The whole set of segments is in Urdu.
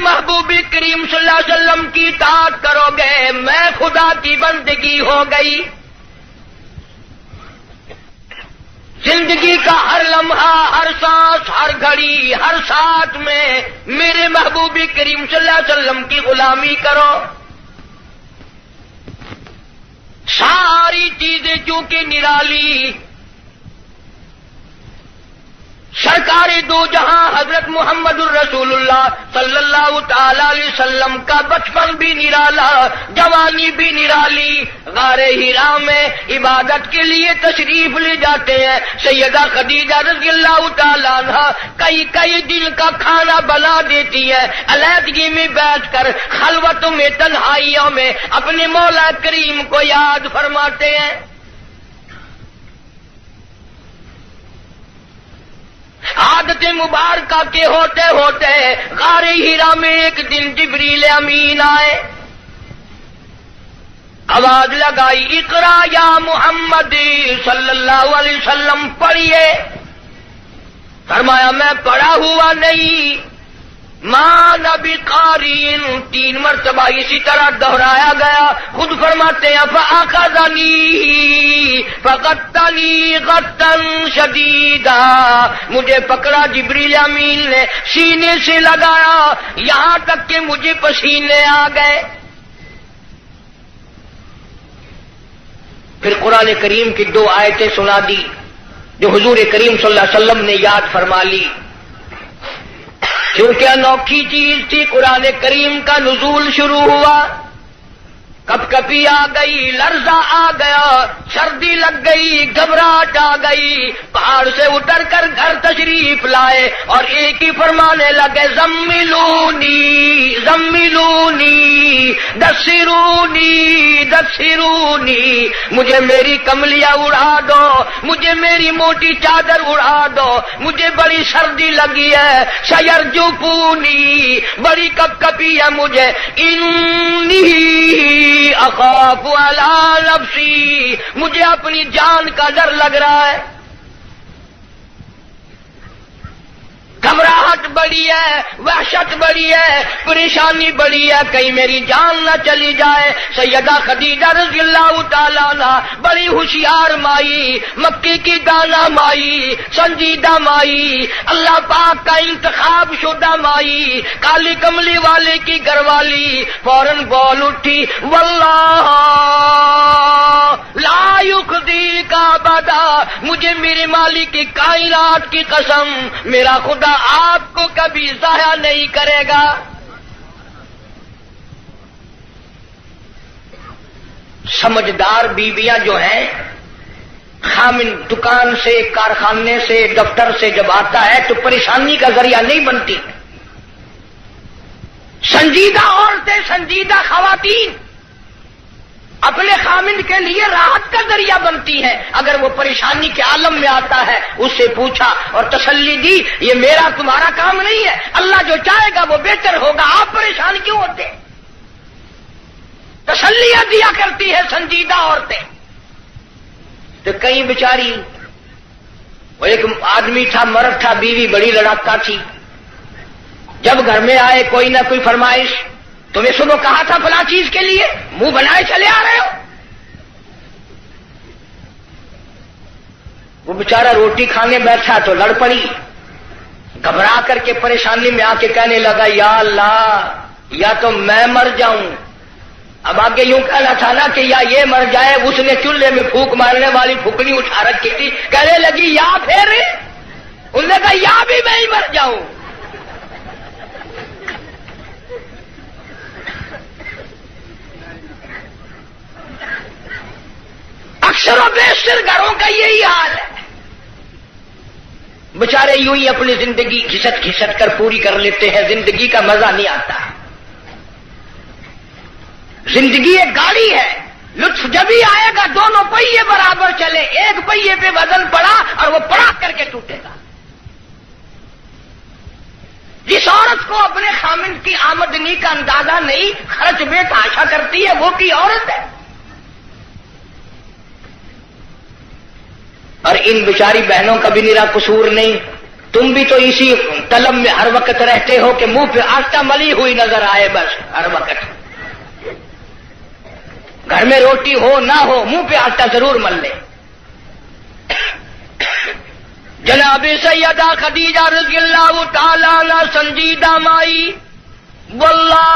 محبوب کریم صلی اللہ علیہ وسلم کی اطاعت کرو گے میں خدا کی بندگی ہو گئی. زندگی کا ہر لمحہ، ہر سانس، ہر گھڑی، ہر ساتھ میں میرے محبوب کریم صلی اللہ علیہ وسلم کی غلامی کرو. ساری چیزیں چونکہ نرالی، سرکار دو جہاں حضرت محمد الرسول اللہ صلی اللہ تعالی علیہ وسلم کا بچپن بھی نرالا، جوانی بھی نرالی. غار حرا میں عبادت کے لیے تشریف لے جاتے ہیں. سیدہ خدیجہ رضی اللہ تعالی عنہ کئی دن کا کھانا بنا دیتی ہے، علیحدگی میں بیٹھ کر خلوتوں میں، تنہائیوں میں اپنے مولا کریم کو یاد فرماتے ہیں. عادت مبارکہ کے ہوتے ہوتے غار حرا میں ایک دن جبریل امین آئے، آواز لگائی اقرا یا محمد صلی اللہ علیہ وسلم پڑھیے. فرمایا میں پڑھا ہوا نہیں، ماں نبی قارئ. 3 مرتبہ اسی طرح دہرایا گیا. خود فرماتے ہیں فاخذنی فغطنی غطا شدیدا، مجھے پکڑا جبریل امین نے، سینے سے لگایا یہاں تک کہ مجھے پسینے آ گئے. پھر قرآن کریم کی 2 آیتیں سنا دی جو حضور کریم صلی اللہ علیہ وسلم نے یاد فرما لی. کیونکہ انوکھی چیز تھی، قرآن کریم کا نزول شروع ہوا. کپ کپی آ گئی، لرزہ آ گیا، سردی لگ گئی، گھبراہٹ آ گئی. پہاڑ سے اتر کر گھر تشریف لائے اور ایک ہی فرمانے لگے زملونی زملونی دثرونی دثرونی، مجھے میری کملیاں اڑا دو، مجھے میری موٹی چادر اڑا دو، مجھے بڑی سردی لگی ہے. سیرجفونی، بڑی کپ کپی ہے مجھے. انی اخاف علی نفسی، مجھے اپنی جان کا ڈر لگ رہا ہے. گھبراہٹ بڑی ہے، وحشت بڑی ہے، پریشانی بڑی ہے، کہیں میری جان نہ چلی جائے. سیدہ خدیجہ رضی اللہ تعالیٰ عنہ بڑی ہوشیار مائی، مکی کی دانا مائی، سنجیدہ مائی، اللہ پاک کا انتخاب شدہ مائی، کالی کملی والے کی گھر والی، فوراً بول اٹھی واللہ لا یخزیک ابدا، مجھے میرے مالک کی کائنات کی قسم، میرا خدا آپ کو کبھی ضائع نہیں کرے گا. سمجھدار بیویاں جو ہیں، خامن دکان سے، کارخانے سے، دفتر سے جب آتا ہے تو پریشانی کا ذریعہ نہیں بنتی. سنجیدہ عورتیں، سنجیدہ خواتین اپنے خامن کے لیے راحت کا ذریعہ بنتی ہے. اگر وہ پریشانی کے عالم میں آتا ہے اس سے پوچھا اور تسلی دی، یہ میرا تمہارا کام نہیں ہے، اللہ جو چاہے گا وہ بہتر ہوگا، آپ پریشان کیوں ہوتے؟ تسلیاں دیا کرتی ہے سنجیدہ عورتیں. تو کئی بیچاری، وہ ایک آدمی تھا، مرد تھا، بیوی بڑی لڑاکا تھی. جب گھر میں آئے کوئی نہ کوئی فرمائش، تمہیں صبح کہا تھا فلاں چیز کے لیے، منہ بنائے چلے آ رہے ہو. وہ بیچارہ روٹی کھانے بیٹھا تو لڑ پڑی، گھبرا کر کے پریشانی میں آ کے کہنے لگا یا اللہ، یا تو میں مر جاؤں. اب آگے یوں کہنا تھا نا کہ یا یہ مر جائے. اس نے چولہے میں پھونک مارنے والی پھوکنی اٹھا رکھی تھی، کہنے لگی یا پھر، انہوں نے کہا یا بھی میں ہی مر جاؤں. اکثر و بیشتر گھروں کا یہی حال ہے. بیچارے یوں ہی اپنی زندگی گھسٹ گھسٹ کر پوری کر لیتے ہیں، زندگی کا مزہ نہیں آتا. زندگی ایک گاڑی ہے، لطف جب ہی آئے گا دونوں پہیے برابر چلے. ایک پہیے پہ وزن پڑا اور وہ پڑا کر کے ٹوٹے گا. جس عورت کو اپنے خامن کی آمدنی کا اندازہ نہیں، خرچ میں تاشا کرتی ہے، وہ کی عورت ہے. اور ان بیچاری بہنوں کا بھی میرا قصور نہیں. تم بھی تو اسی طلب میں ہر وقت رہتے ہو کہ منہ پہ آٹا ملی ہوئی نظر آئے بس ہر وقت. گھر میں روٹی ہو نہ ہو منہ پہ آٹا ضرور مل لے. جناب سیدہ خدیجہ رضی اللہ تعالی عنہا سنجیدہ مائی واللہ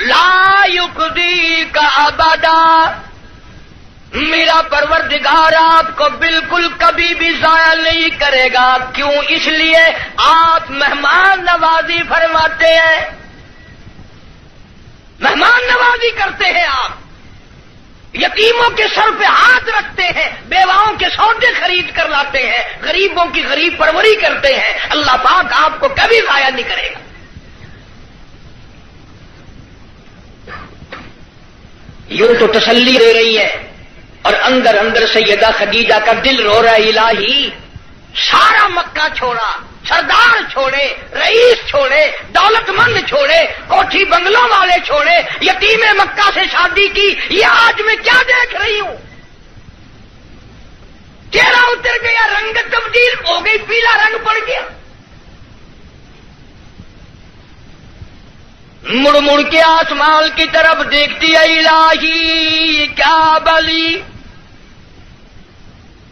لا یخزیک ابدا، میرا پروردگار آپ کو بالکل کبھی بھی ضائع نہیں کرے گا. کیوں؟ اس لیے آپ مہمان نوازی فرماتے ہیں، مہمان نوازی کرتے ہیں. آپ یتیموں کے سر پہ ہاتھ رکھتے ہیں، بیواؤں کے سودے خرید کر لاتے ہیں، غریبوں کی غریب پروری کرتے ہیں. اللہ پاک آپ کو کبھی ضائع نہیں کرے گا. یوں تو تسلی دے رہی ہے اور اندر اندر سیدہ خدیجہ کا دل رو رہا ہے، الہی سارا مکہ چھوڑا، سردار چھوڑے، رئیس چھوڑے، دولت مند چھوڑے، کوٹھی بنگلوں والے چھوڑے، یتیم مکہ سے شادی کی، یہ آج میں کیا دیکھ رہی ہوں؟ چہرہ اتر گیا، رنگ تبدیل ہو گئی، پیلا رنگ پڑ گیا. مڑ مڑ کے آسمان کی طرف دیکھتی ہے، الہی کیا بلی،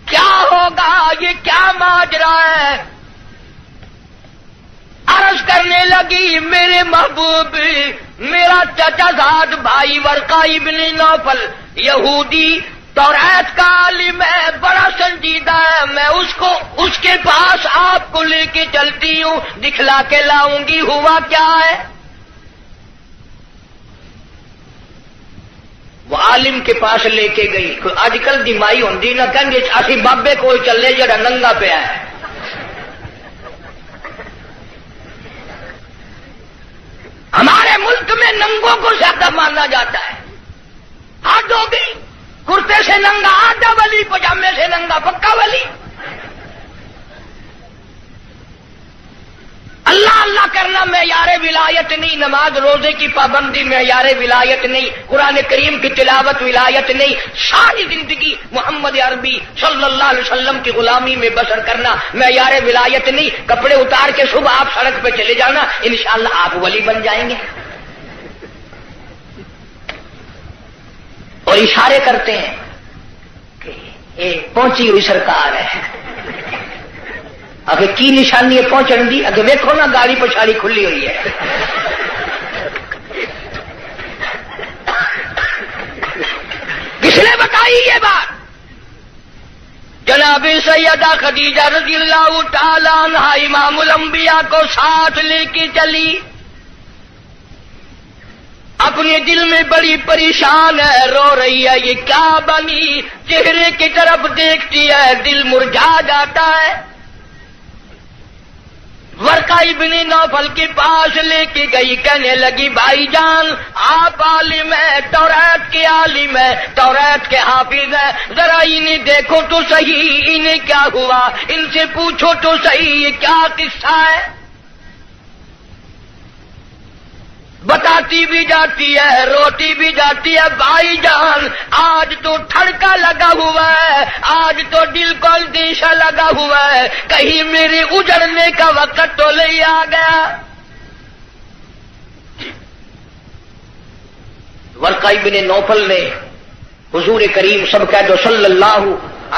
کیا ہوگا، یہ کیا ماجرا ہے؟ عرض کرنے لگی، میرے محبوب، میرا چچا زاد بھائی ورقہ ابن نوفل یہودی توریت کا عالم ہے، بڑا سنجیدہ ہے، میں اس کے پاس آپ کو لے کے چلتی ہوں، دکھلا کے لاؤں گی. ہوا کیا ہے؟ وہ عالم کے پاس لے کے گئی. آج کل دی مائی ہوندی نہ کہیں اسی بابے کو چلے جڑا ننگا پیا ہے. ہمارے ملک میں ننگوں کو زیادہ مانا جاتا ہے. حد ہو گئی، کرتے سے ننگا آدھا ولی، پجامے سے ننگا پکا ولی. اللہ اللہ کرنا معیار ولایت نہیں، نماز روزے کی پابندی معیار ولایت نہیں، قرآن کریم کی تلاوت ولایت نہیں. ساری زندگی محمد عربی صلی اللہ علیہ وسلم کی غلامی میں بسر کرنا معیار ولایت نہیں. کپڑے اتار کے صبح آپ سڑک پہ چلے جانا، انشاءاللہ آپ ولی بن جائیں گے. اور اشارے کرتے ہیں کہ یہ پہنچی ہوئی سرکار ہے. اگر کی نشانی ہے پہنچن دی؟ اگر ویکھو نا گاڑی پچھاڑی کھلی ہوئی ہے. کس نے بتائی یہ بات؟ جناب سیدہ خدیجہ رضی اللہ تعالی عنہا امام الانبیاء کو ساتھ لے کے چلی. اپنے دل میں بڑی پریشان ہے، رو رہی ہے، یہ کیا بنی؟ چہرے کی طرف دیکھتی ہے، دل مرجھا جاتا ہے. ورقہ ابن نوفل کے پاس لے کے گئی، کہنے لگی بھائی جان آپ عالم ہیں، توریت کے عالم ہیں، توریت کے حافظ ہیں، ذرا انہیں دیکھو تو صحیح، انہیں کیا ہوا، ان سے پوچھو تو صحیح یہ کیا قصہ ہے. بتاتی بھی جاتی ہے، روتی بھی جاتی ہے. بھائی جان آج تو ٹھڑکا لگا ہوا ہے، آج تو دل کو اندیشہ لگا ہوا ہے، کہیں میرے اجڑنے کا وقت تو نہیں آ گیا. ورقہ ابن نوفل نے حضور کریم سب کہہ دو صلی اللہ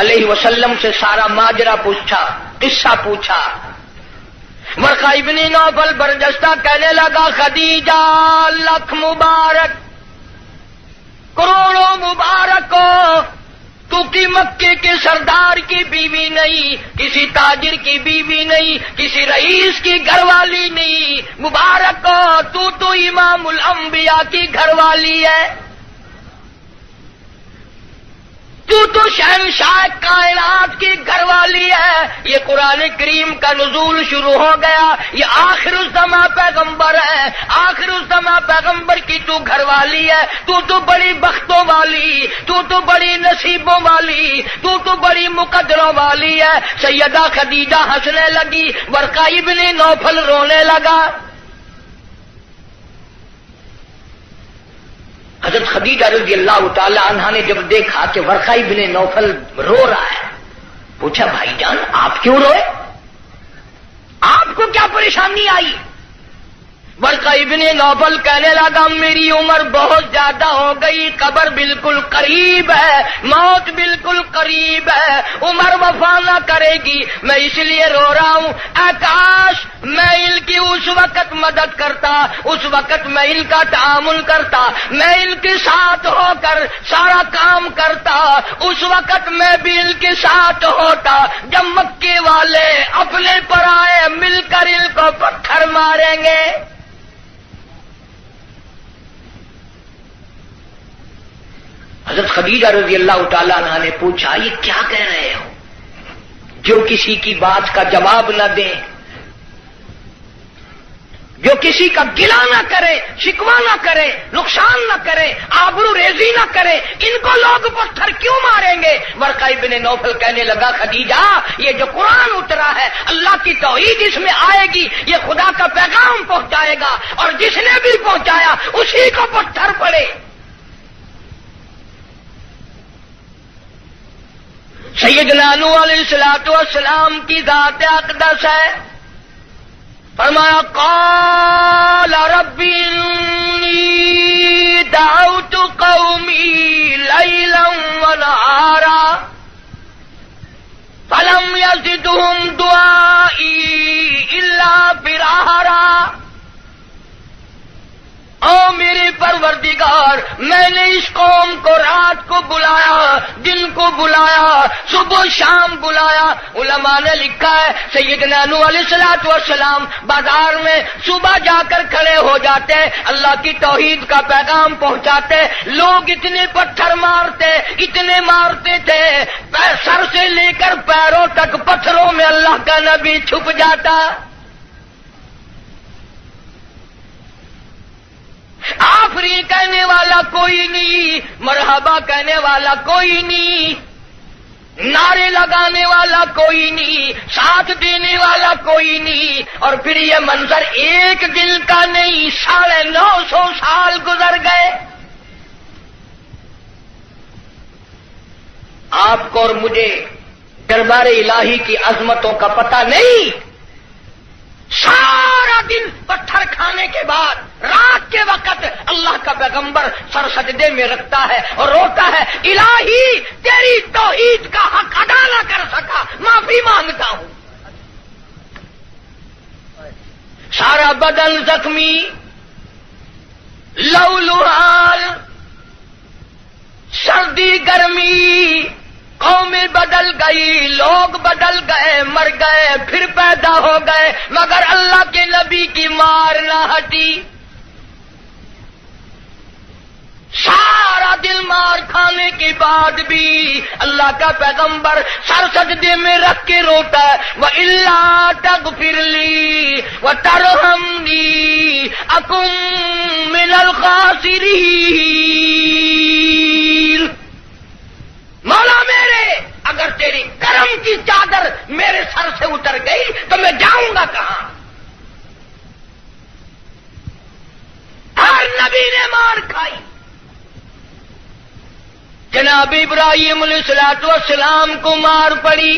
علیہ وسلم سے سارا ماجرا پوچھا، قصہ پوچھا. ورقہ ابن نوفل برجستہ کہنے لگا خدیجہ لکھ مبارک، کروڑوں مبارک ہو، تو کی مکے کے سردار کی بیوی نہیں، کسی تاجر کی بیوی نہیں، کسی رئیس کی گھر والی نہیں. مبارک ہو، تو امام الانبیاء کی گھر والی ہے، تو شہنشاہ کائنات کی گھر والی ہے. یہ قرآن کریم کا نزول شروع ہو گیا، یہ آخر الزماں پیغمبر ہے، آخر الزماں پیغمبر کی تو گھر والی ہے. تو بڑی بختوں والی، تو بڑی نصیبوں والی، تو بڑی مقدروں والی ہے. سیدہ خدیجہ ہنسنے لگی، ورقہ ابن نوفل رونے لگا. حضرت خدیجہ رضی اللہ تعالی عنہا نے جب دیکھا کہ ورقہ ابن نوفل رو رہا ہے، پوچھا بھائی جان آپ کیوں روئے، آپ کو کیا پریشانی آئی؟ ورقہ ابن نوفل کہنے لگا میری عمر بہت زیادہ ہو گئی، قبر بالکل قریب ہے، موت بالکل قریب ہے، عمر وفا نہ کرے گی، میں اس لیے رو رہا ہوں۔ اے کاش میں ان کی اس وقت مدد کرتا، اس وقت میں ان کا تعامل کرتا، میں ان کے ساتھ ہو کر سارا کام کرتا، اس وقت میں بھی ان کے ساتھ ہوتا جب مکے والے اپنے پر آئے مل کر ان کو پتھر ماریں گے۔ حضرت خدیجہ رضی اللہ تعالیٰ عنہ نے پوچھا یہ کیا کہہ رہے ہو، جو کسی کی بات کا جواب نہ دیں، جو کسی کا گلہ نہ کرے، شکوہ نہ کرے، نقصان نہ کرے، آبرو ریزی نہ کرے، ان کو لوگ پتھر کیوں ماریں گے؟ ورقہ ابن نوفل کہنے لگا خدیجہ یہ جو قرآن اترا ہے اللہ کی توحید اس میں آئے گی، یہ خدا کا پیغام پہنچائے گا، اور جس نے بھی پہنچایا اسی کو پتھر پڑے۔ سیدنا نوح علیہ السلام کی ذات اقدس ہے، فرمایا قال رب انی دعوت قومی لیلا ونہارا فلم یزدہم دعائی الا فرارا۔ او میرے پروردگار میں نے اس قوم کو رات کو بلایا، دن کو بلایا، صبح شام بلایا۔ علماء نے لکھا ہے سیدنا نوح علیہ السلام بازار میں صبح جا کر کھڑے ہو جاتے، اللہ کی توحید کا پیغام پہنچاتے، لوگ اتنے پتھر مارتے، اتنے مارتے تھے، سر سے لے کر پیروں تک پتھروں میں اللہ کا نبی چھپ جاتا۔ آفرین کہنے والا کوئی نہیں، مرحبا کہنے والا کوئی نہیں، نعرے لگانے والا کوئی نہیں، ساتھ دینے والا کوئی نہیں، اور پھر یہ منظر ایک دن کا نہیں، 950 سال گزر گئے۔ آپ کو اور مجھے دربار الہی کی عظمتوں کا پتہ نہیں۔ سارا دن پتھر کھانے کے بعد رات کے وقت اللہ کا پیغمبر سر سجدے میں رکھتا ہے اور روتا ہے الہی تیری توحید کا حق ادا نہ کر سکا، معافی مانگتا ہوں۔ سارا بدن زخمی، لہولہال، سردی گرمی، قومیں بدل گئی، لوگ بدل گئے، مر گئے، پھر پیدا ہو گئے، مگر اللہ کے نبی کی مار نہ ہٹی۔ سارا دل مار کھانے کے بعد بھی اللہ کا پیغمبر سر سجدے میں رکھ کے روتا ہے وَإِلَّا تَغْفِرْ لِي وَتَرْحَمْنِي أَكُن مِّنَ الْخَاسِرِينَ۔ مولا میرے اگر تیری کرم کی چادر میرے سر سے اتر گئی تو میں جاؤں گا کہاں؟ ہر نبی نے مار کھائی، جناب ابراہیم علیہ السلام کو مار پڑی،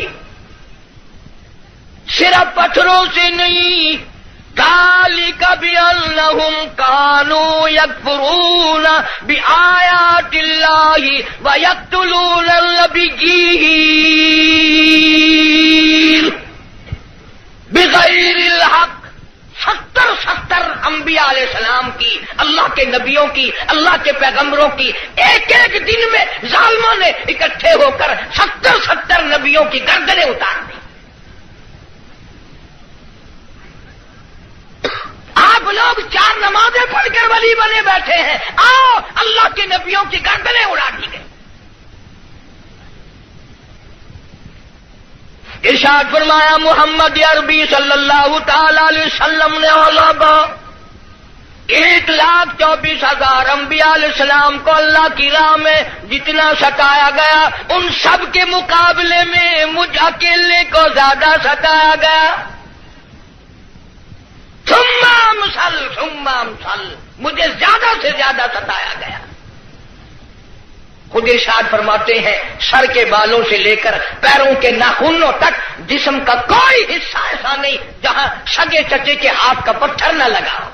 صرف پتھروں سے نہیں، ذالک بأنہم کانوا یکفرون بآیات اللہ ویقتلون النبیین بغیر الحق۔ 70 انبیاء علیہ السلام کی، اللہ کے نبیوں کی، اللہ کے پیغمبروں کی ایک ایک دن میں ظالموں نے اکٹھے ہو کر 70 نبیوں کی گردنیں اتار دی۔ آپ لوگ 4 نمازیں پڑھ کر ولی بنے بیٹھے ہیں، آؤ اللہ کے نبیوں کی گردنیں اڑا دی گئی۔ ارشاد فرمایا محمد عربی صلی اللہ تعالی علیہ وسلم نے 1,24,000 انبیاء علیہ السلام کو اللہ کی راہ میں جتنا ستایا گیا ان سب کے مقابلے میں مجھ اکیلے کو زیادہ ستایا گیا۔ ثم امثل مجھے زیادہ سے زیادہ ستایا گیا۔ خود ارشاد فرماتے ہیں سر کے بالوں سے لے کر پیروں کے ناخنوں تک جسم کا کوئی حصہ ایسا نہیں جہاں سگے چچے کے ہاتھ کا پتھر نہ لگا ہو۔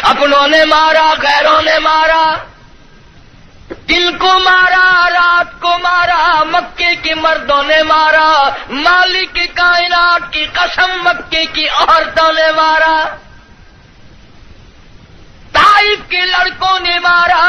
اپنوں نے مارا، غیروں نے مارا، دن کو مارا، رات کو مارا، مکے کے مردوں نے مارا، مالک کائنات کی قسم مکے کی عورتوں نے مارا، طائف کے لڑکوں نے مارا،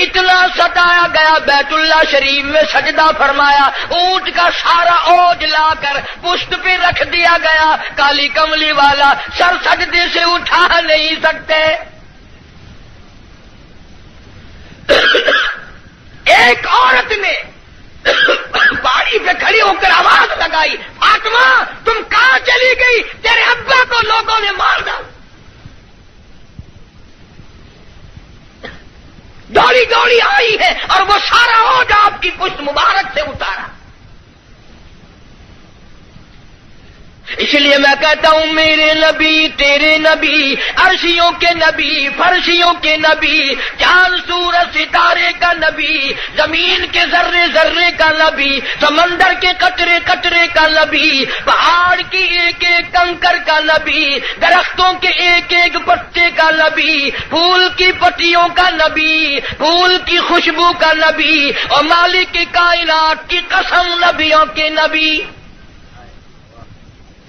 اتنا ستایا گیا بیت اللہ شریف میں سجدہ فرمایا، اونٹ کا سارا اوج لا کر پشت پہ رکھ دیا گیا، کالی کملی والا سر سجدے سے اٹھا نہیں سکتے۔ ایک عورت نے پہاڑی پہ کھڑی ہو کر آواز لگائی، فاطمہ تم کہاں چلی گئی؟ تیرے ابا کو لوگوں نے مار ڈالا۔ دوڑی دوڑی آئی ہے اور وہ سارا اوج آپ کی پشت مبارک سے اتارا۔ اس لیے میں کہتا ہوں میرے نبی، تیرے نبی، عرشیوں کے نبی، فرشیوں کے نبی، چاند سورج ستارے کا نبی، زمین کے ذرے ذرے کا نبی، سمندر کے قطرے قطرے کا نبی، پہاڑ کی ایک ایک کنکر کا نبی، درختوں کے ایک ایک پتے کا نبی، پھول کی پتیوں کا نبی، پھول کی خوشبو کا نبی، اور مالک کی کائنات کی قسم نبیوں کے نبی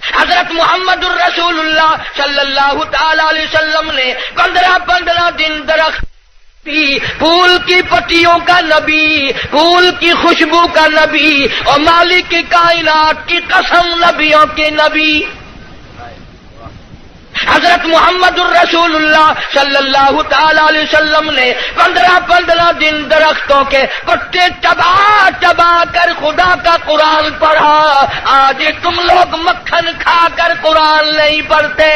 حضرت محمد الرسول اللہ صلی اللہ تعالی علیہ وسلم نے 15 دن درخت پھول کی پتیوں کا نبی، پھول کی خوشبو کا نبی، اور مالک کی کائنات کی قسم نبیوں کے نبی حضرت محمد الرسول اللہ صلی اللہ تعالی علیہ وسلم نے 15 دن درختوں کے پتے چبا کر خدا کا قرآن پڑھا۔ آج تم لوگ مکھن کھا کر قرآن نہیں پڑھتے۔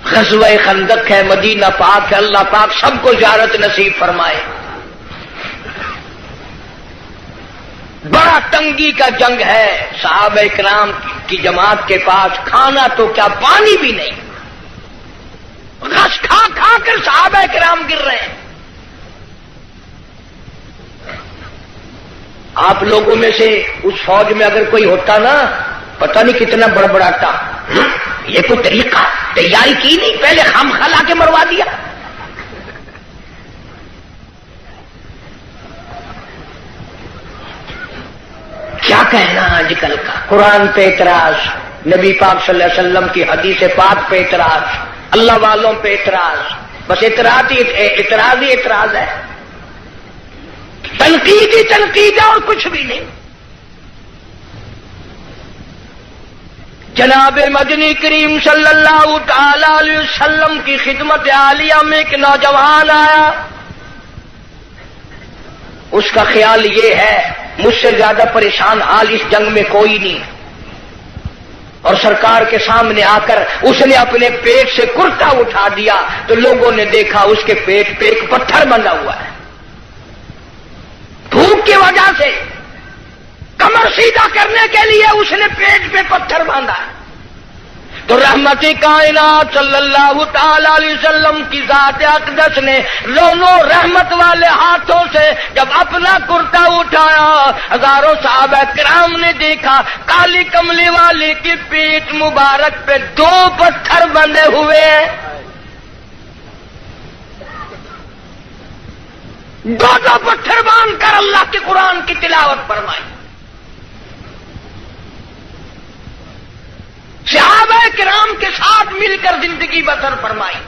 غزوہ خندق ہے، مدینہ پاک ہے، اللہ پاک سب کو زیارت نصیب فرمائے۔ بڑا تنگی کا جنگ ہے، صحابہ کرام کی جماعت کے پاس کھانا تو کیا پانی بھی نہیں، غش کھا کھا کر صحابہ کرام گر رہے ہیں۔ آپ لوگوں میں سے اس فوج میں اگر کوئی ہوتا نا، پتہ نہیں کتنا بڑبڑاتا، یہ کوئی طریقہ تیاری کی نہیں، پہلے خام خلا کے مروا دیا۔ کیا کہنا آج کل کا، قرآن پہ اعتراض، نبی پاک صلی اللہ علیہ وسلم کی حدیث پاک پہ اعتراض، اللہ والوں پہ اعتراض، بس اعتراض ہی اعتراض ہے، تنقید ہی تنقید ہے اور کچھ بھی نہیں۔ جناب مدنی کریم صلی اللہ تعالی علیہ وسلم کی خدمت عالیہ میں ایک نوجوان آیا، اس کا خیال یہ ہے مجھ سے زیادہ پریشان حال اس جنگ میں کوئی نہیں، اور سرکار کے سامنے آ کر اس نے اپنے پیٹ سے کرتا اٹھا دیا تو لوگوں نے دیکھا اس کے پیٹ پہ ایک پتھر بندھا ہوا ہے، بھوک کی وجہ سے کمر سیدھا کرنے کے لیے اس نے پیٹ پہ پتھر باندھا ہے۔ تو رحمت کائنات صلی اللہ تعالی علیہ وسلم کی ذات اقدس نے دونوں رحمت والے ہاتھوں سے جب اپنا کرتا اٹھایا، ہزاروں صحابہ کرام نے دیکھا کالی کملی والے کی پیٹ مبارک پہ 2 پتھر بندھے ہوئے ہیں۔ 2 پتھر باندھ کر اللہ کے قرآن کی تلاوت فرمائی۔ صحابہ کرام کے ساتھ مل کر زندگی بسر فرمائی،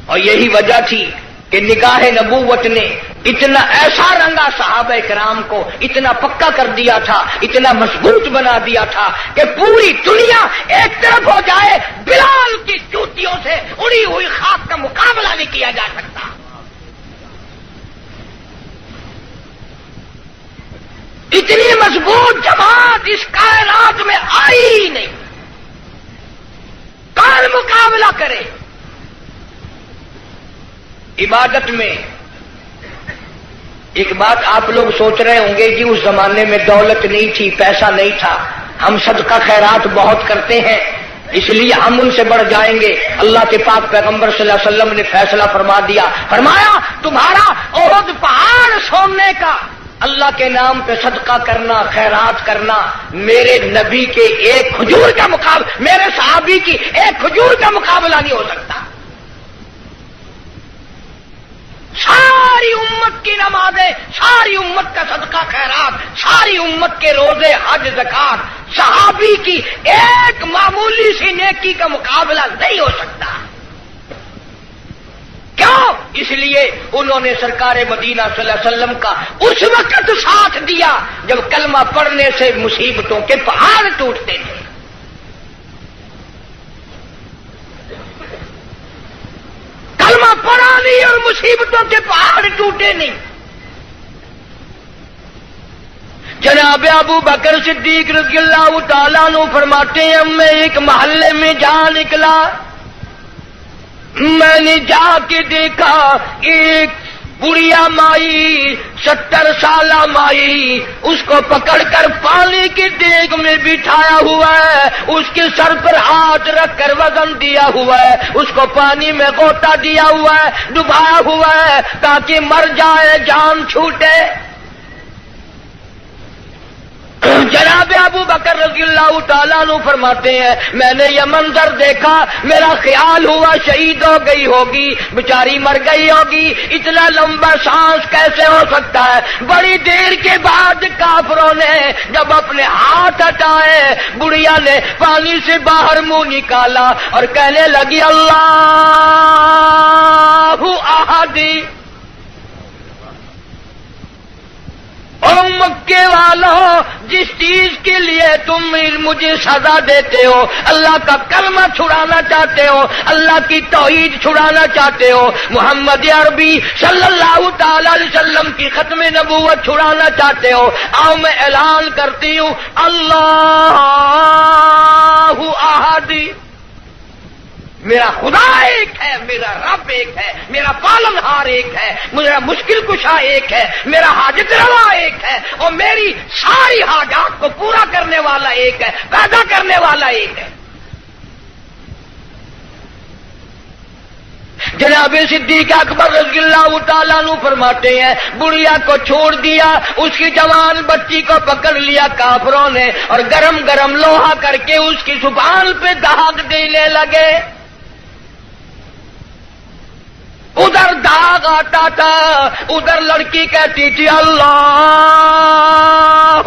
اور یہی وجہ تھی کہ نگاہ نبوت نے اتنا ایسا رنگا صحابہ کرام کو، اتنا پکا کر دیا تھا، اتنا مضبوط بنا دیا تھا کہ پوری دنیا ایک طرف ہو جائے، بلال کی جوتیوں سے اڑی ہوئی خاک کا مقابلہ نہیں کیا جا سکتا۔ اتنی مضبوط جماعت اس کائنات میں آئی ہی نہیں، کون مقابلہ کرے؟ عبادت میں ایک بات آپ لوگ سوچ رہے ہوں گے جی اس زمانے میں دولت نہیں تھی، پیسہ نہیں تھا، ہم صدقہ خیرات بہت کرتے ہیں، اس لیے ہم ان سے بڑھ جائیں گے۔ اللہ کے پاک پیغمبر صلی اللہ علیہ وسلم نے فیصلہ فرما دیا، فرمایا تمہارا احد پہاڑ سوننے کا اللہ کے نام پہ صدقہ کرنا، خیرات کرنا، میرے نبی کے ایک کھجور کا مقابلہ، میرے صحابی کی ایک کھجور کا مقابلہ نہیں ہو سکتا۔ ساری امت کی نمازیں، ساری امت کا صدقہ خیرات، ساری امت کے روزے، حج، زکات، صحابی کی ایک معمولی سی نیکی کا مقابلہ نہیں ہو سکتا۔ کیوں؟ اس لیے انہوں نے سرکار مدینہ صلی اللہ علیہ وسلم کا اس وقت ساتھ دیا جب کلمہ پڑھنے سے مصیبتوں کے پہاڑ ٹوٹتے تھے۔ کلمہ پڑھا نہیں اور مصیبتوں کے پہاڑ ٹوٹے نہیں۔ جناب ابو بکر صدیق رضی اللہ تعالیٰ عنہ فرماتے ہیں میں ایک محلے میں جا نکلا، میں نے جا کے دیکھا ایک بڑھیا مائی، 70 سالہ مائی، اس کو پکڑ کر پانی کی دیگ میں بٹھایا ہوا ہے، اس کے سر پر ہاتھ رکھ کر وزن دیا ہوا ہے، اس کو پانی میں غوطہ دیا ہوا ہے، ڈبایا ہوا ہے تاکہ مر جائے، جان چھوٹے۔ جناب ابو بکر رضی اللہ تعالیٰ عنہ فرماتے ہیں میں نے یہ منظر دیکھا، میرا خیال ہوا شہید ہو گئی ہوگی، بیچاری مر گئی ہوگی، اتنا لمبا سانس کیسے ہو سکتا ہے؟ بڑی دیر کے بعد کافروں نے جب اپنے ہاتھ ہٹائے، بڑھیا نے پانی سے باہر منہ نکالا اور کہنے لگی اللہ احد۔ او مکے والوں، جس چیز کے لیے تم مجھے سزا دیتے ہو، اللہ کا کلمہ چھڑانا چاہتے ہو، اللہ کی توحید چھڑانا چاہتے ہو، محمد عربی صلی اللہ تعالی علیہ وسلم کی ختم نبوت چھڑانا چاہتے ہو، آؤ میں اعلان کرتی ہوں اللہ احد، میرا خدا ایک ہے، میرا رب ایک ہے، میرا پالنہار ایک ہے، میرا مشکل کشا ایک ہے، میرا حاجت روا ایک ہے، اور میری ساری حاجات کو پورا کرنے والا ایک ہے، پیدا کرنے والا ایک ہے۔ جناب صدیق اکبر رضی اللہ تعالیٰ عنہ فرماتے ہیں بڑھیا کو چھوڑ دیا، اس کی جوان بچی کو پکڑ لیا کافروں نے اور گرم گرم لوہا کر کے اس کی زبان پہ داغ دینے لگے۔ ادھر داغ آتا تھا، ادھر لڑکی کہتی تھی اللہ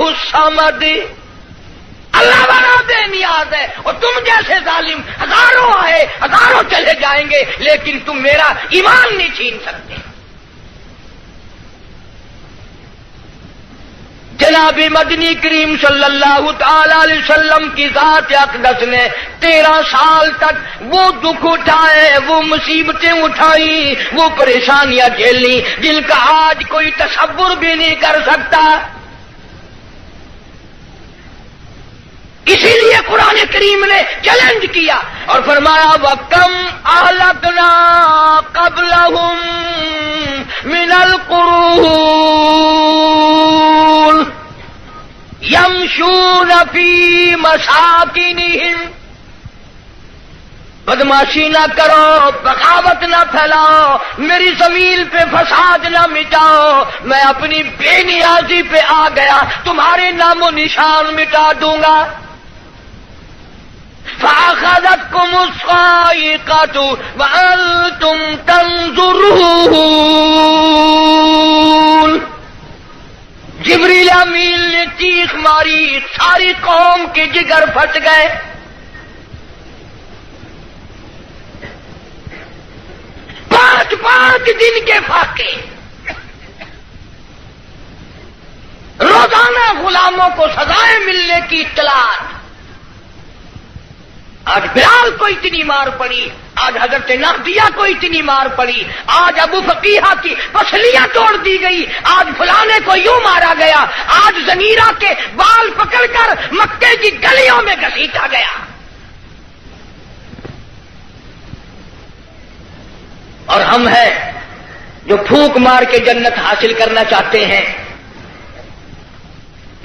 الصمد، اللہ بنا بے نیاز ہے، اور تم جیسے ظالم ہزاروں آئے ہزاروں چلے جائیں گے لیکن تم میرا ایمان نہیں چھین سکتے۔ جناب مدنی کریم صلی اللہ تعالی علیہ وسلم کی ذات اقدس نے 13 سال تک وہ دکھ اٹھائے، وہ مصیبتیں اٹھائیں، وہ پریشانیاں جھیلی جن کا آج کوئی تصور بھی نہیں کر سکتا۔ اسی لیے قرآن کریم نے چیلنج کیا اور فرمایا وَكَمْ أَهْلَكْنَا قَبْلَهُمْ مِنَ الْقُرُونِ يَمْشُونَ فِي مَسَاكِنِهِمْ، بدماشی نہ کرو، بغاوت نہ پھیلاؤ، میری زمین پہ فساد نہ مٹاؤ، میں اپنی بے نیازی پہ آ گیا، تمہارے نام و نشان مٹا دوں گا۔ فَأَخَذَتْكُمُ الصَّاعِقَةُ وَأَنْتُمْ تَنظُرُونَ، جبریل امین نے چیخ ماری، ساری قوم کے جگر پھٹ گئے۔ پانچ دن کے فاقے، روزانہ غلاموں کو سزائیں ملنے کی اطلاع۔ آج بلال کو اتنی مار پڑی، آج حضرت نافیہ کو اتنی مار پڑی، آج ابو فقیہ کی پسلیاں توڑ دی گئی، آج فلانے کو یوں مارا گیا، آج زنیرہ کے بال پکڑ کر مکے کی گلیوں میں گھسیٹا گیا۔ اور ہم ہیں جو پھونک مار کے جنت حاصل کرنا چاہتے ہیں،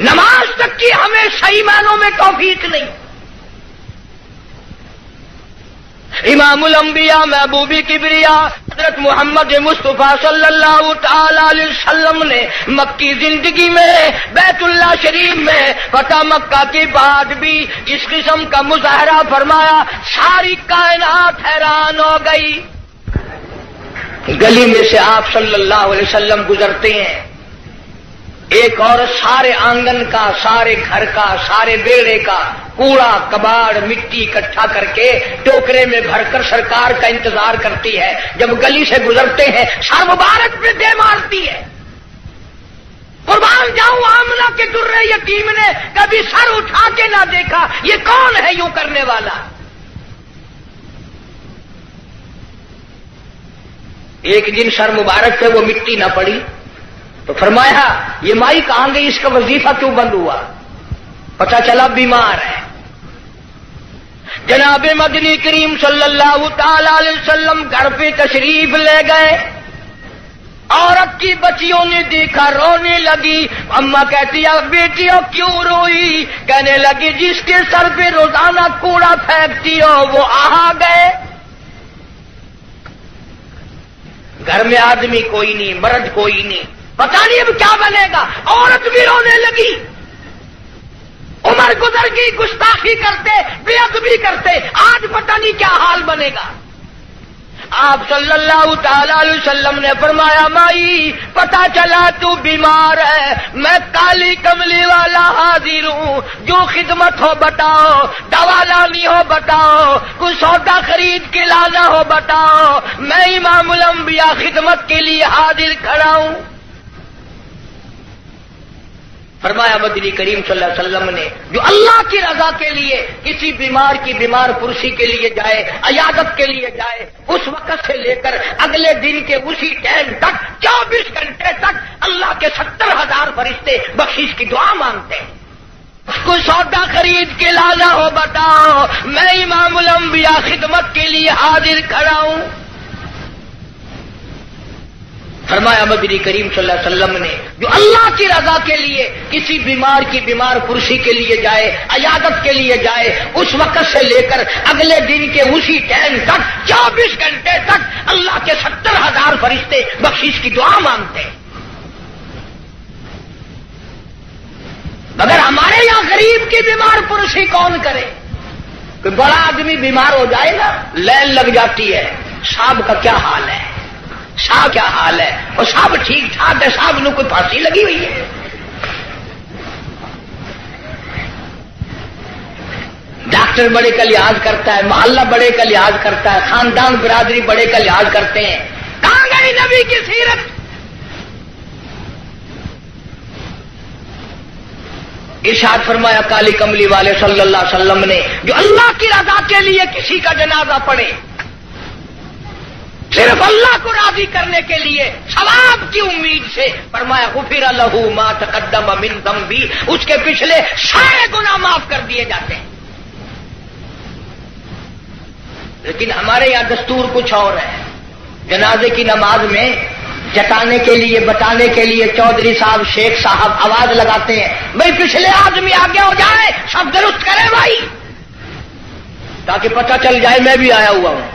نماز تک کی کی ہمیں صحیح معنوں میں توفیق نہیں. امام الانبیاء محبوب کبریا حضرت محمد مصطفیٰ صلی اللہ تعالی علیہ وسلم نے مکی زندگی میں بیت اللہ شریف میں فتح مکہ کے بعد بھی اس قسم کا مظاہرہ فرمایا. ساری کائنات حیران ہو گئی. گلی میں سے آپ صلی اللہ علیہ وسلم گزرتے ہیں، ایک عورت سارے آنگن کا، سارے گھر کا، سارے بیڑے کا کوڑا کباڑ مٹی اکٹھا کر کے ٹوکرے میں بھر کر سرکار کا انتظار کرتی ہے. جب گلی سے گزرتے ہیں سر مبارک پہ دے مارتی ہے. قربان جاؤں آمنہ کے درے یتیم نے کبھی سر اٹھا کے نہ دیکھا. یہ کون ہے یوں کرنے والا؟ ایک دن سر مبارک پہ وہ مٹی نہ پڑی تو فرمایا یہ مائی کہاں گئی، اس کا وظیفہ کیوں بند ہوا؟ پتہ چلا بیمار ہے. جناب مدنی کریم صلی اللہ تعالی علیہ وسلم گھر پہ تشریف لے گئے. عورت کی بچیوں نے دیکھا، رونے لگی. اماں کہتی ہے بیٹیوں کیوں روئی؟ کہنے لگی جس کے سر پہ روزانہ کوڑا پھینکتی ہو وہ آ گئے. گھر میں آدمی کوئی نہیں، مرد کوئی نہیں، پتہ نہیں اب کیا بنے گا. عورت بھی رونے لگی. عمر گزر گئی، گستاخی کرتے، بے ادبی کرتے، آج پتہ نہیں کیا حال بنے گا. آپ صلی اللہ تعالی علیہ وسلم نے فرمایا مائی پتہ چلا تو بیمار ہے، میں کالی کملی والا حاضر ہوں، جو خدمت ہو بتاؤ، دوا لانی ہو بتاؤ، کوئی سودا خرید کے لانا ہو بتاؤ، میں امام الانبیاء خدمت کے لیے حاضر کھڑا ہوں. فرمایا مدنی کریم صلی اللہ علیہ وسلم نے جو اللہ کی رضا کے لیے کسی بیمار کی بیمار پرسی کے لیے جائے، عیادت کے لیے جائے، اس وقت سے لے کر اگلے دن کے اسی ٹائم تک 24 گھنٹے تک اللہ کے 70,000 فرشتے بخشش کی دعا مانگتے ہیں. کوئی سودا خرید کے لانا ہو بتاؤ، میں امام الانبیاء خدمت کے لیے حاضر کھڑا ہوں. فرمایا مدنی کریم صلی اللہ علیہ وسلم نے جو اللہ کی رضا کے لیے کسی بیمار کی بیمار پرسی کے لیے جائے، عیادت کے لیے جائے، اس وقت سے لے کر اگلے دن کے اسی ٹائم تک 24 گھنٹے تک اللہ کے 70,000 فرشتے بخشش کی دعا مانگتے ہیں. مگر ہمارے یہاں غریب کی بیمار پرسی کون کرے؟ کوئی بڑا آدمی بیمار ہو جائے نا لائن لگ جاتی ہے. صاحب کا کیا حال ہے، صاحب کیا حال ہے، اور صاحب ٹھیک ٹھاک ہے، صاحب نے کوئی پھانسی لگی ہوئی ہے. ڈاکٹر بڑے کا لحاظ کرتا ہے، محلہ بڑے کا لحاظ کرتا ہے، خاندان برادری بڑے کا لحاظ کرتے ہیں. کہاں گئی نبی کی سیرت؟ ارشاد فرمایا کالی کملی والے صلی اللہ علیہ وسلم نے جو اللہ کی رضا کے لیے کسی کا جنازہ پڑھے، صرف اللہ کو راضی کرنے کے لیے ثواب کی امید سے، فرمایا غفر لہ ما تقدم من ذنبی، اس کے پچھلے سارے گناہ معاف کر دیے جاتے ہیں. لیکن ہمارے یہاں دستور کچھ اور ہے. جنازے کی نماز میں جتانے کے لیے بتانے کے لیے چودھری صاحب شیخ صاحب آواز لگاتے ہیں بھائی پچھلے آدمی آگے ہو جائے، سب درست کرے بھائی، تاکہ پتہ چل جائے میں بھی آیا ہوا ہوں.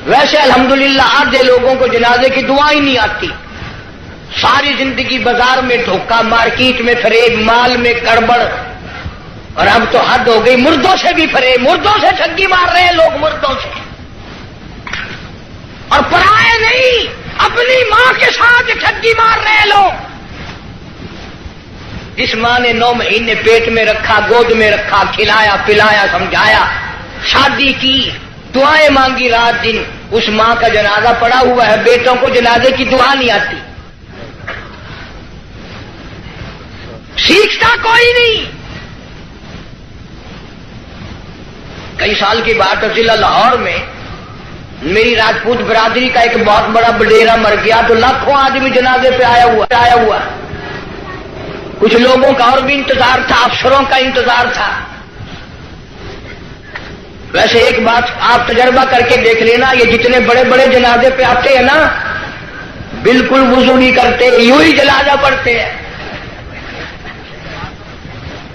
ویسے الحمدللہ آدھے لوگوں کو جنازے کی دعا ہی نہیں آتی. ساری زندگی بازار میں دھوکہ، مارکیٹ میں فریب، مال میں گڑبڑ، اور اب تو حد ہو گئی مردوں سے بھی فریب، مردوں سے ٹھگی مار رہے ہیں لوگ، مردوں سے. اور پرائے نہیں، اپنی ماں کے ساتھ ٹھگی مار رہے ہیں لوگ. جس ماں نے 9 مہینے پیٹ میں رکھا، گود میں رکھا، کھلایا پلایا سمجھایا، شادی کی، دعائیں مانگی رات دن، اس ماں کا جنازہ پڑا ہوا ہے، بیٹوں کو جنازے کی دعا نہیں آتی. سیکھتا کوئی نہیں. کئی سال کی بات ہے، ضلع لاہور میں میری راجپوت برادری کا ایک بہت بڑا بڈیرا مر گیا تو لاکھوں آدمی جنازے پہ آیا ہوا. کچھ لوگوں کا اور بھی انتظار تھا، افسروں کا انتظار تھا. ویسے ایک بات آپ تجربہ کر کے دیکھ لینا، یہ جتنے بڑے بڑے جنازے پہ آتے ہیں نا، بالکل وضو نہیں کرتے، یوں ہی جنازہ پڑھتے ہیں.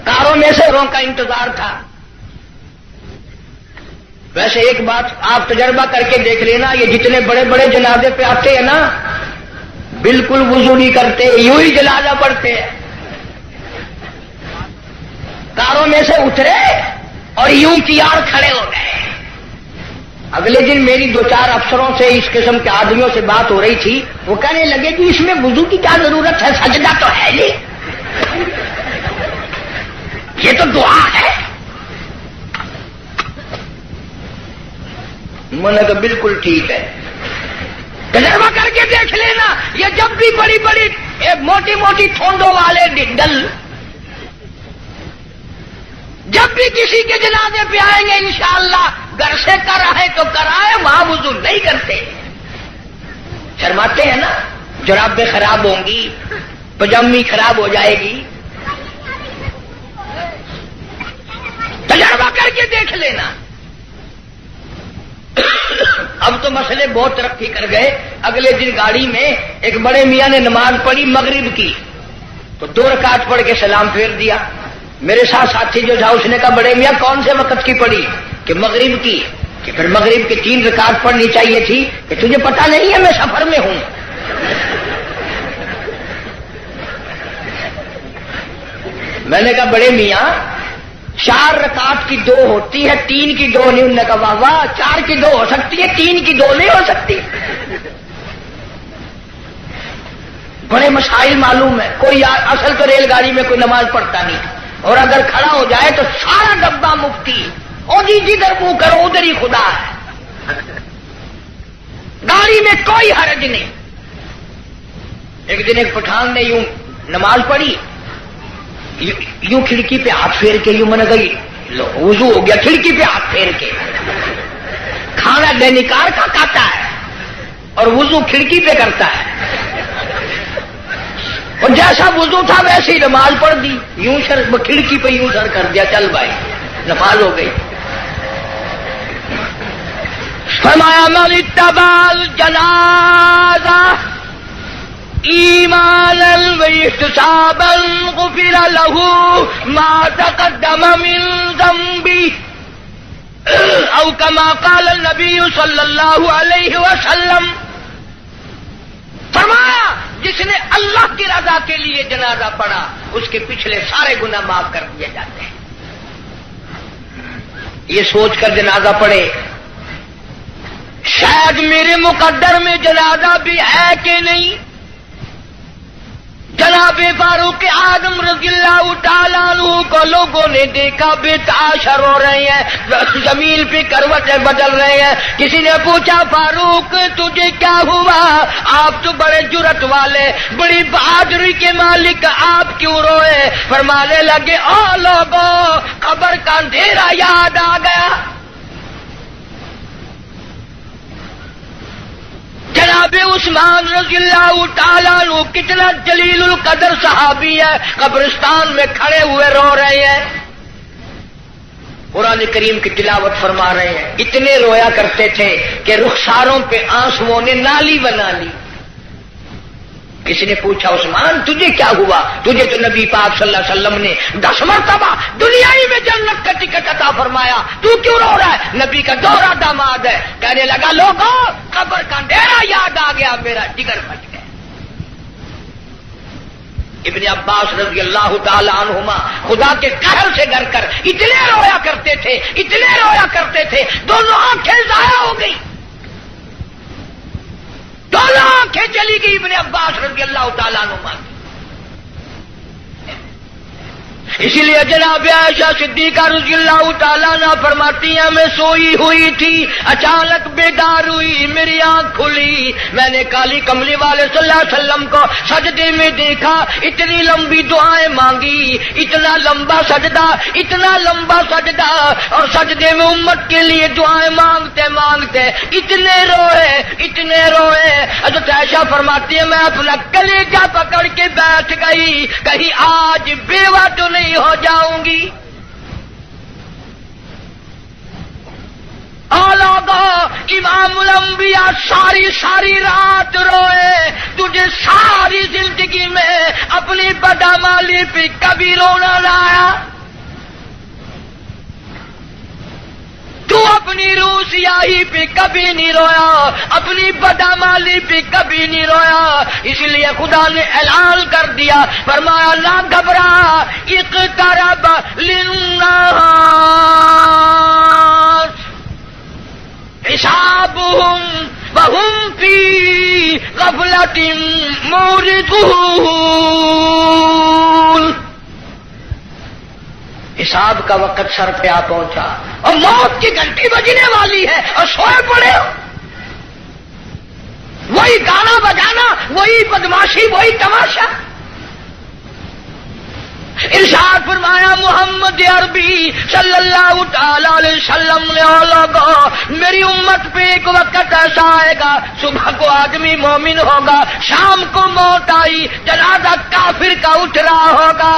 کاروں میں سے روں کا انتظار تھا. ویسے ایک بات آپ تجربہ کر کے دیکھ لینا، یہ جتنے بڑے بڑے جنازے پہ آتے ہیں نا، بالکل وضو نہیں کرتے، یوں ہی جنازہ پڑھتے ہیں. کاروں میں سے اترے اور یوں کیار کھڑے ہو گئے. اگلے دن میری 2-4 افسروں سے اس قسم کے آدمیوں سے بات ہو رہی تھی. وہ کہنے لگے کہ اس میں وضو کی کیا ضرورت ہے، سجدہ تو ہے نہیں، یہ تو دعا ہے. میں نے کہا بالکل ٹھیک ہے، تجربہ کر کے دیکھ لینا. یہ جب بھی بڑی بڑی موٹی موٹی ٹھونڈوں والے ڈل جب بھی کسی کے جنازے پہ آئیں گے انشاءاللہ گھر سے کرائے تو کرائے، وہاں وضو نہیں کرتے. شرماتے ہیں نا، جرابیں خراب ہوں گی، پجامی خراب ہو جائے گی. تجربہ کر کے دیکھ لینا. اب تو مسئلے بہت ترقی کر گئے. اگلے دن گاڑی میں ایک بڑے میاں نے نماز پڑھی مغرب کی، تو 2 رکعت پڑھ کے سلام پھیر دیا. میرے ساتھ ساتھی جو تھا اس نے کہا بڑے میاں کون سے وقت کی پڑھی؟ کہ مغرب کی. کہ پھر مغرب کی 3 رکعت پڑھنی چاہیے تھی. کہ تجھے پتا نہیں ہے میں سفر میں ہوں. میں نے کہا بڑے میاں 4 رکعت کی 2 ہوتی ہے، 3 کی 2 نہیں. انہوں نے کہا واہ واہ، 4 کی 2 ہو سکتی ہے، 3 کی 2 نہیں ہو سکتی. بڑے مسائل معلوم ہے. کوئی اصل تو ریل گاڑی میں کوئی نماز پڑھتا نہیں، اور اگر کھڑا ہو جائے تو سارا ڈبہ مفتی، اور جدھر منہ کرو ادھر ہی خدا ہے. گاڑی میں کوئی حرج نہیں. ایک دن ایک پٹھان نے یوں نماز پڑھی، یوں کھڑکی پہ ہاتھ پھیر کے، یوں میں نے کہا وضو ہو گیا، کھڑکی پہ ہاتھ پھیر کے. کھانا دینکار کا کھاتا ہے اور وضو کھڑکی پہ کرتا ہے. اور جیسا وضو تھا ویسے ہی نماز پڑھ دی. یوں سر کھڑکی پہ یوں سر کر دیا، چل بھائی نماز ہو گئی. فرمایا من اتبع الجنازہ ایمانا واحتسابا غفر له ما تقدم من ذنبه او كما قال النبی صلی اللہ علیہ وسلم. فرمایا جس نے اللہ کی رضا کے لیے جنازہ پڑھا اس کے پچھلے سارے گناہ معاف کر دیے جاتے ہیں. یہ سوچ کر جنازہ پڑھے شاید میرے مقدر میں جنازہ بھی ہے کہ نہیں. جناب فاروق اعظم رضی اللہ تعالیٰ عنہ کو لوگوں نے دیکھا بے تاشر ہو رہے ہیں، زمین پہ کروٹیں بدل رہے ہیں. کسی نے پوچھا فاروق تجھے کیا ہوا؟ آپ تو بڑے جرت والے، بڑی بہادری کے مالک، آپ کیوں روئے؟ فرمانے لگے او لوگوں، قبر کا اندھیرا یاد آ گیا. جناب عثمان رضی اللہ تعالیٰ عنہ کتنا جلیل القدر صحابی ہے، قبرستان میں کھڑے ہوئے رو رہے ہیں، قرآن کریم کی تلاوت فرما رہے ہیں. اتنے رویا کرتے تھے کہ رخساروں پہ آنسوؤں نے نالی بنا لی. کسی نے پوچھا عثمان تجھے کیا ہوا؟ تجھے تو نبی پاک صلی اللہ علیہ وسلم نے 10 مرتبہ دنیائی میں جنت کا ٹکٹ عطا فرمایا، تو کیوں رو رہا ہے؟ نبی کا دوہرا داماد ہے. کہنے لگا لوگوں قبر کا اندھیرا یاد آ گیا، میرا جگر بچ گیا. ابن عباس رضی اللہ تعالی عنہما خدا کے قہر سے ڈر کر اتنے رویا کرتے تھے، اتنے رویا کرتے تھے، دونوں آنکھیں ضائع ہو گئی، دونوں آنکھیں چلی گئی ابن عباس رضی اللہ تعالیٰ عنہ. اسی لیے جناب عائشہ صدیقہ رضی اللہ تعالیٰ عنہ فرماتی ہیں میں سوئی ہوئی تھی، اچانک بیدار ہوئی، میری آنکھ کھلی، میں نے کالی کملی والے صلی اللہ علیہ وسلم کو سجدے میں دیکھا، اتنی لمبی دعائیں مانگی، اتنا لمبا سجدہ، اتنا لمبا سجدہ، اور سجدے میں امت کے لیے دعائیں مانگتے مانگتے اتنے روئے، اتنے روئے. حضرت عائشہ فرماتی ہے میں اپنا کلیجہ پکڑ کے بیٹھ گئی، کہیں آج بیوہ تو نہیں ہو جاؤں گی. لوگوں امام الانبیاء ساری رات روئے، تجھے ساری زندگی میں اپنی بدعمالی پہ کبھی رونا نہ آیا؟ تو اپنی روح سیاہی پہ کبھی نہیں رویا، اپنی بدعمالی پہ کبھی نہیں رویا، اس لیے خدا نے اعلان کر دیا، فرمایا نہ گھبرا، اقترب للناس حسابهم وهم فی غفلۃ معرضون۔ حساب کا وقت سر پہ آ پہنچا اور موت کی گھنٹی بجنے والی ہے اور سوئے پڑے ہو، وہی گانا بجانا، وہی بدماشی، وہی تماشا۔ ارشاد فرمایا محمد عربی صلی اللہ تعالی علیہ وسلم نے لوگوں، میری امت پہ ایک وقت ایسا آئے گا، صبح کو آدمی مومن ہوگا، شام کو موت آئی، جنازہ کافر کا اٹھ رہا ہوگا۔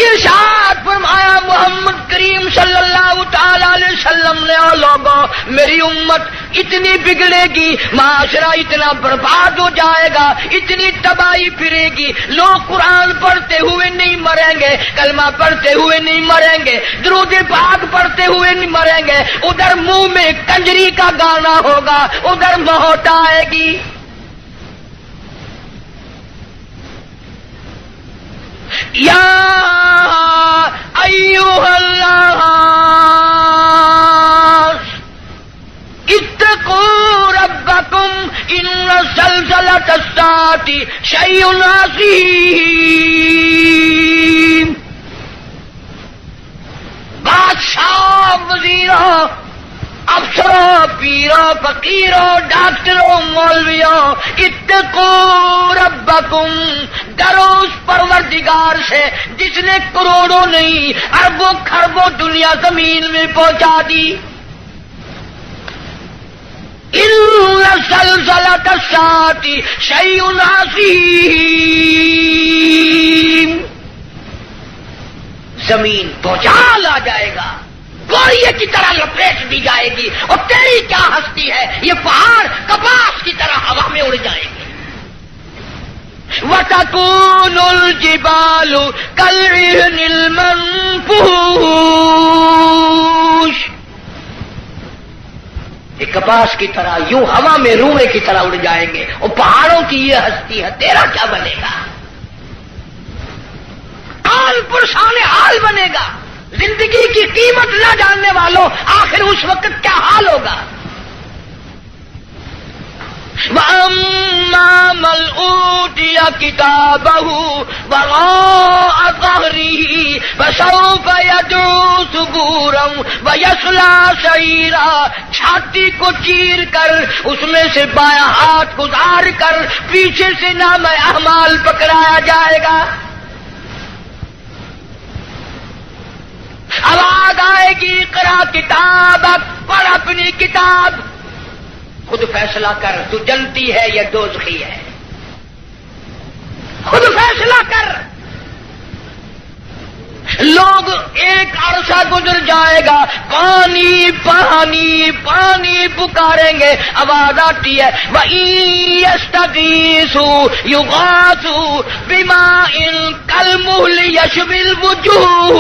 ارشاد فرمایا محمد کریم صلی اللہ تعالی علیہ وسلم نے لوگوں، میری امت اتنی بگڑے گی، معاشرہ اتنا برباد ہو جائے گا، اتنی تباہی پھرے گی، لوگ قرآن پڑھتے ہوئے نہیں مریں گے، کلمہ پڑھتے ہوئے نہیں مریں گے، درود پاک پڑھتے ہوئے نہیں مریں گے، ادھر منہ میں کنجری کا گانا ہوگا، ادھر موت آئے گی۔ یا ایھا الناس اتقوا ربکم ان زلزلۃ الساعۃ شیء عظیم۔ بادشاہ، وزیروں، افسروں، پیروں، فقیروں، ڈاکٹروں، مولویوں، اتقوا ربکم، ڈرو اس پروردگار سے جس نے کروڑوں نہیں اربوں خربوں دنیا زمین میں پہنچا دی۔ ان زلزلۃ الساعۃ شیء عظیم، زمین بھوچال آ جائے گا، گوریے کی طرح لپیٹ دی جائے گی، اور تیری کیا ہستی ہے، یہ پہاڑ کپاس کی طرح ہوا میں اڑ جائیں گے۔ وَتَكُونُ الْجِبَالُ كَالْعِهْنِ الْمَنفُوشِ، یہ کپاس کی طرح یوں ہوا میں روئے کی طرح اڑ جائیں گے، اور پہاڑوں کی یہ ہستی ہے، تیرا کیا بنے گا؟ حال پرسان حال بنے گا۔ زندگی کی قیمت نہ جاننے والوں، آخر اس وقت کیا حال ہوگا؟ وَأَمَّا مَنْ أُوتِيَ كِتَابَهُ وَرَاءَ ظَهْرِهِ فَسَوْفَ يَدْعُو ثُبُورًا وَيَصْلَىٰ سَعِيرًا، چھاتی کو چیر کر اس میں سے بایاں ہاتھ گزار کر پیچھے سے نام اعمال پکڑایا جائے گا۔ آواز آئے گی اقرا کتابک، پڑھ اپنی کتاب، خود فیصلہ کر، تو جنتی ہے یا دوزخی ہے، خود فیصلہ کر۔ لوگ ایک عرصہ گزر جائے گا، پانی پانی پانی پکاریں گے، آواز آتی ہے وَإِن يَسْتَغِيثُوا يُغَاثُوا بِمَاءٍ كَالْمُهْلِ يَشْوِي الْوُجُوهَ،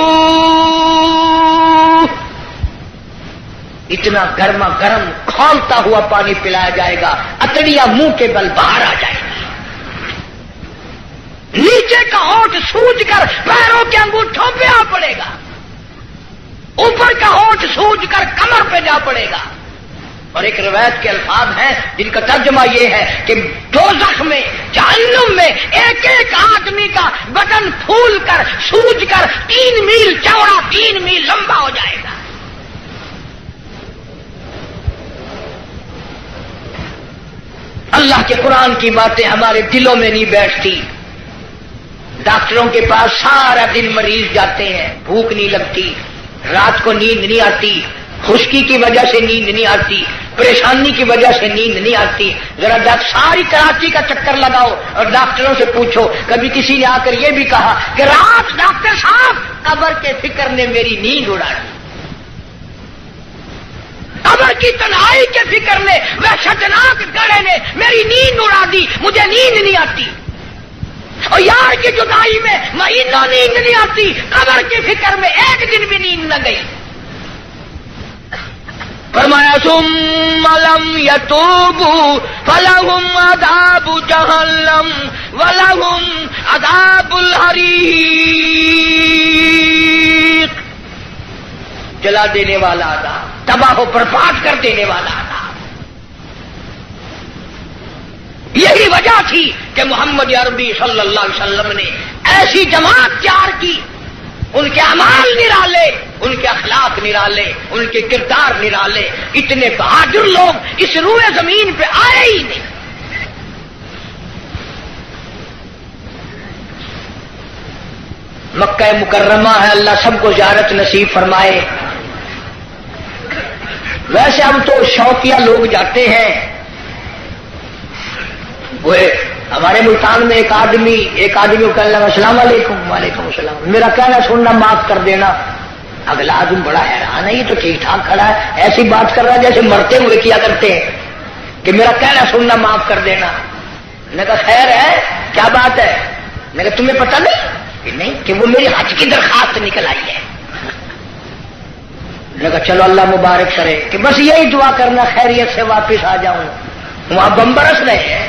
اتنا گرما گرم کھولتا ہوا پانی پلایا جائے گا، اتڑیاں منہ کے بل باہر آ جائے گا، نیچے کا ہونٹ سوج کر پیروں کے انگوٹھوں پہ آ پڑے گا، اوپر کا ہونٹ سوج کر کمر پہ جا پڑے گا۔ اور ایک روایت کے الفاظ ہیں جن کا ترجمہ یہ ہے کہ دوزخ میں، جہنم میں ایک ایک آدمی کا بدن پھول کر سوج کر 3 میل چوڑا 3 میل لمبا ہو جائے گا۔ اللہ کے قرآن کی باتیں ہمارے دلوں میں نہیں بیٹھتی۔ ڈاکٹروں کے پاس سارا دن مریض جاتے ہیں، بھوک نہیں لگتی، رات کو نیند نہیں آتی، خشکی کی وجہ سے نیند نہیں آتی، پریشانی کی وجہ سے نیند نہیں آتی۔ ذرا ساری کراچی کا چکر لگاؤ اور ڈاکٹروں سے پوچھو، کبھی کسی نے آ کر یہ بھی کہا کہ رات ڈاکٹر صاحب قبر کے فکر نے میری نیند اڑا دی۔ قبر کی تنہائی کے فکر نے، وحشتناک گڑھے نے میری نیند اڑا دی، مجھے نیند نہیں آتی، اور یار کی جدائی میں مہینوں نیند نہیں آتی، قبر کی فکر میں ایک دن بھی نیند نہ گئی۔ فرمایا ثم لم يتوبوا فلهم عذاب جہنم ولهم عذاب الحریق، جلا دینے والا عذاب، تباہ و برباد کر دینے والا عذاب۔ یہی وجہ تھی کہ محمد عربی صلی اللہ علیہ وسلم نے ایسی جماعت تیار کی، ان کے اعمال نرالے، ان کے اخلاق نرالے، ان کے کردار نرالے، اتنے بہادر لوگ اس روئے زمین پہ آئے ہی نہیں۔ مکہ مکرمہ ہے، اللہ سب کو زیارت نصیب فرمائے۔ ویسے ہم تو شوقیہ لوگ جاتے ہیں۔ وہ ہمارے ملتان میں ایک آدمی کو کہنے لگا السلام علیکم، وعلیکم السلام، میرا کہنا سننا معاف کر دینا۔ اگلا آدمی بڑا حیران ہے، یہ تو ٹھیک ٹھاک کھڑا ہے، ایسی بات کر رہا ہے جیسے مرتے ہوئے کیا کرتے ہیں کہ میرا کہنا سننا معاف کر دینا۔ میں نے کہا خیر ہے، کیا بات ہے؟ میں نے کہا تمہیں پتہ نہیں کہ وہ میری حج کی درخواست نکل آئی ہے۔ میں نے کہا چلو اللہ مبارک کرے، کہ بس یہی دعا کرنا خیریت سے واپس آ جاؤں۔ وہاں بم برس رہے ہیں۔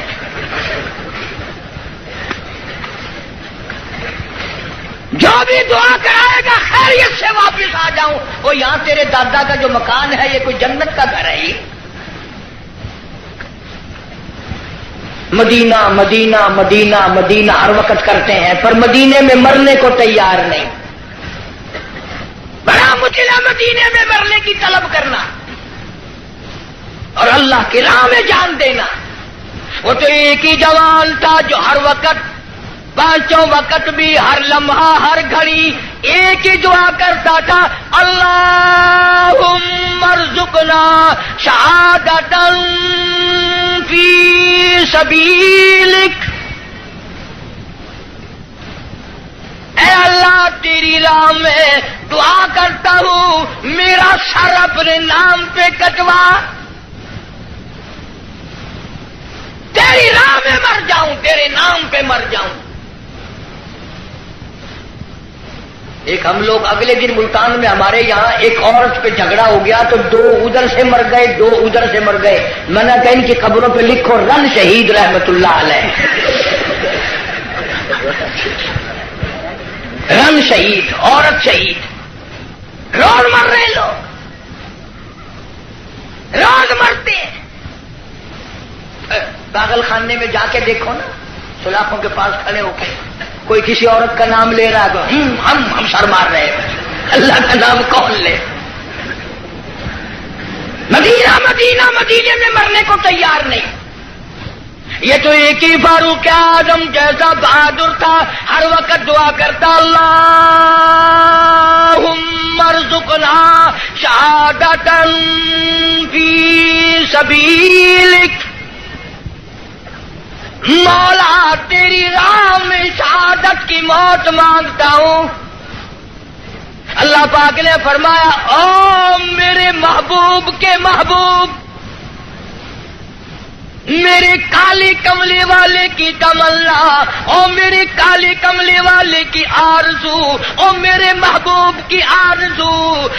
جو بھی دعا کرائے گا خیریت سے واپس آ جاؤں۔ وہ یہاں تیرے دادا کا جو مکان ہے یہ کوئی جنت کا گھر ہے؟ مدینہ مدینہ مدینہ مدینہ ہر وقت کرتے ہیں، پر مدینے میں مرنے کو تیار نہیں۔ بڑا مشکل ہے مدینے میں مرنے کی طلب کرنا اور اللہ کی راہ میں جان دینا۔ وہ تو ایک ہی جوان تھا جو ہر وقت، پانچوں وقت بھی، ہر لمحہ، ہر گھڑی ایک ہی دعا کرتا تھا، اللہم ارزقنا شہادۃ فی سبیلک۔ اے اللہ تیری راہ میں دعا کرتا ہوں، میرا سر اپنے نام پہ کٹوا، تیری راہ میں مر جاؤں، تیرے نام پہ مر جاؤں۔ ایک ہم لوگ اگلے دن ملتان میں ہمارے یہاں ایک عورت پہ جھگڑا ہو گیا تو 2 ادھر سے مر گئے، 2 ادھر سے مر گئے۔ میں نے کہا ان کی قبروں پہ لکھو رن شہید رحمت اللہ علیہ، رن شہید، عورت شہید۔ روز مر رہے لوگ، روز مرتے۔ پاگل خانے میں جا کے دیکھو نا، سلاخوں کے پاس کھڑے ہو کے کوئی کسی عورت کا نام لے رہا ہے تو ہم سر مار رہے ہیں، اللہ کا نام کون لے؟ مدینہ مدینہ مدینے میں مرنے کو تیار نہیں۔ یہ تو ایک ہی فاروق اعظم جیسا بہادر تھا، ہر وقت دعا کرتا اللہم ارزقنا شہادۃ فی سبیلک۔ مولا تیری راہ میں شہادت کی موت مانگتا ہوں۔ اللہ پاک نے فرمایا او میرے محبوب کے محبوب، میرے کالے کملے والے کی تمنا، او میرے کالے کملے والے کی آرزو، او میرے محبوب کی آرزو،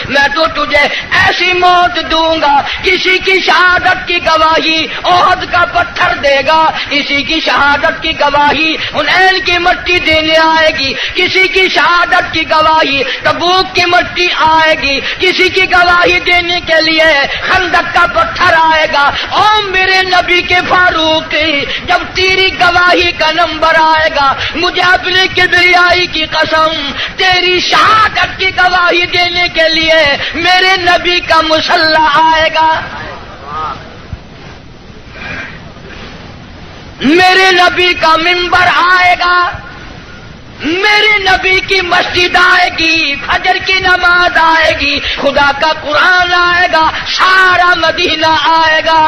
میں تو تجھے ایسی موت دوں گا، کسی کی شہادت کی گواہی احد کا پتھر دے گا، کسی کی شہادت کی گواہی حنین کی مٹی دینے آئے گی، کسی کی شہادت کی گواہی تبوک کی مٹی آئے گی، کسی کی گواہی دینے کے لیے خندق کا پتھر آئے گا۔ او میرے نبی کے فاروق، جب تیری گواہی کا نمبر آئے گا، مجھے اپنے کبریائی کی قسم تیری شہادت کی گواہی دینے کے لیے میرے نبی کا مسلح آئے گا، میرے نبی کا منبر آئے گا، میرے نبی کی مسجد آئے گی، فجر کی نماز آئے گی، خدا کا قرآن آئے گا، سارا مدینہ آئے گا۔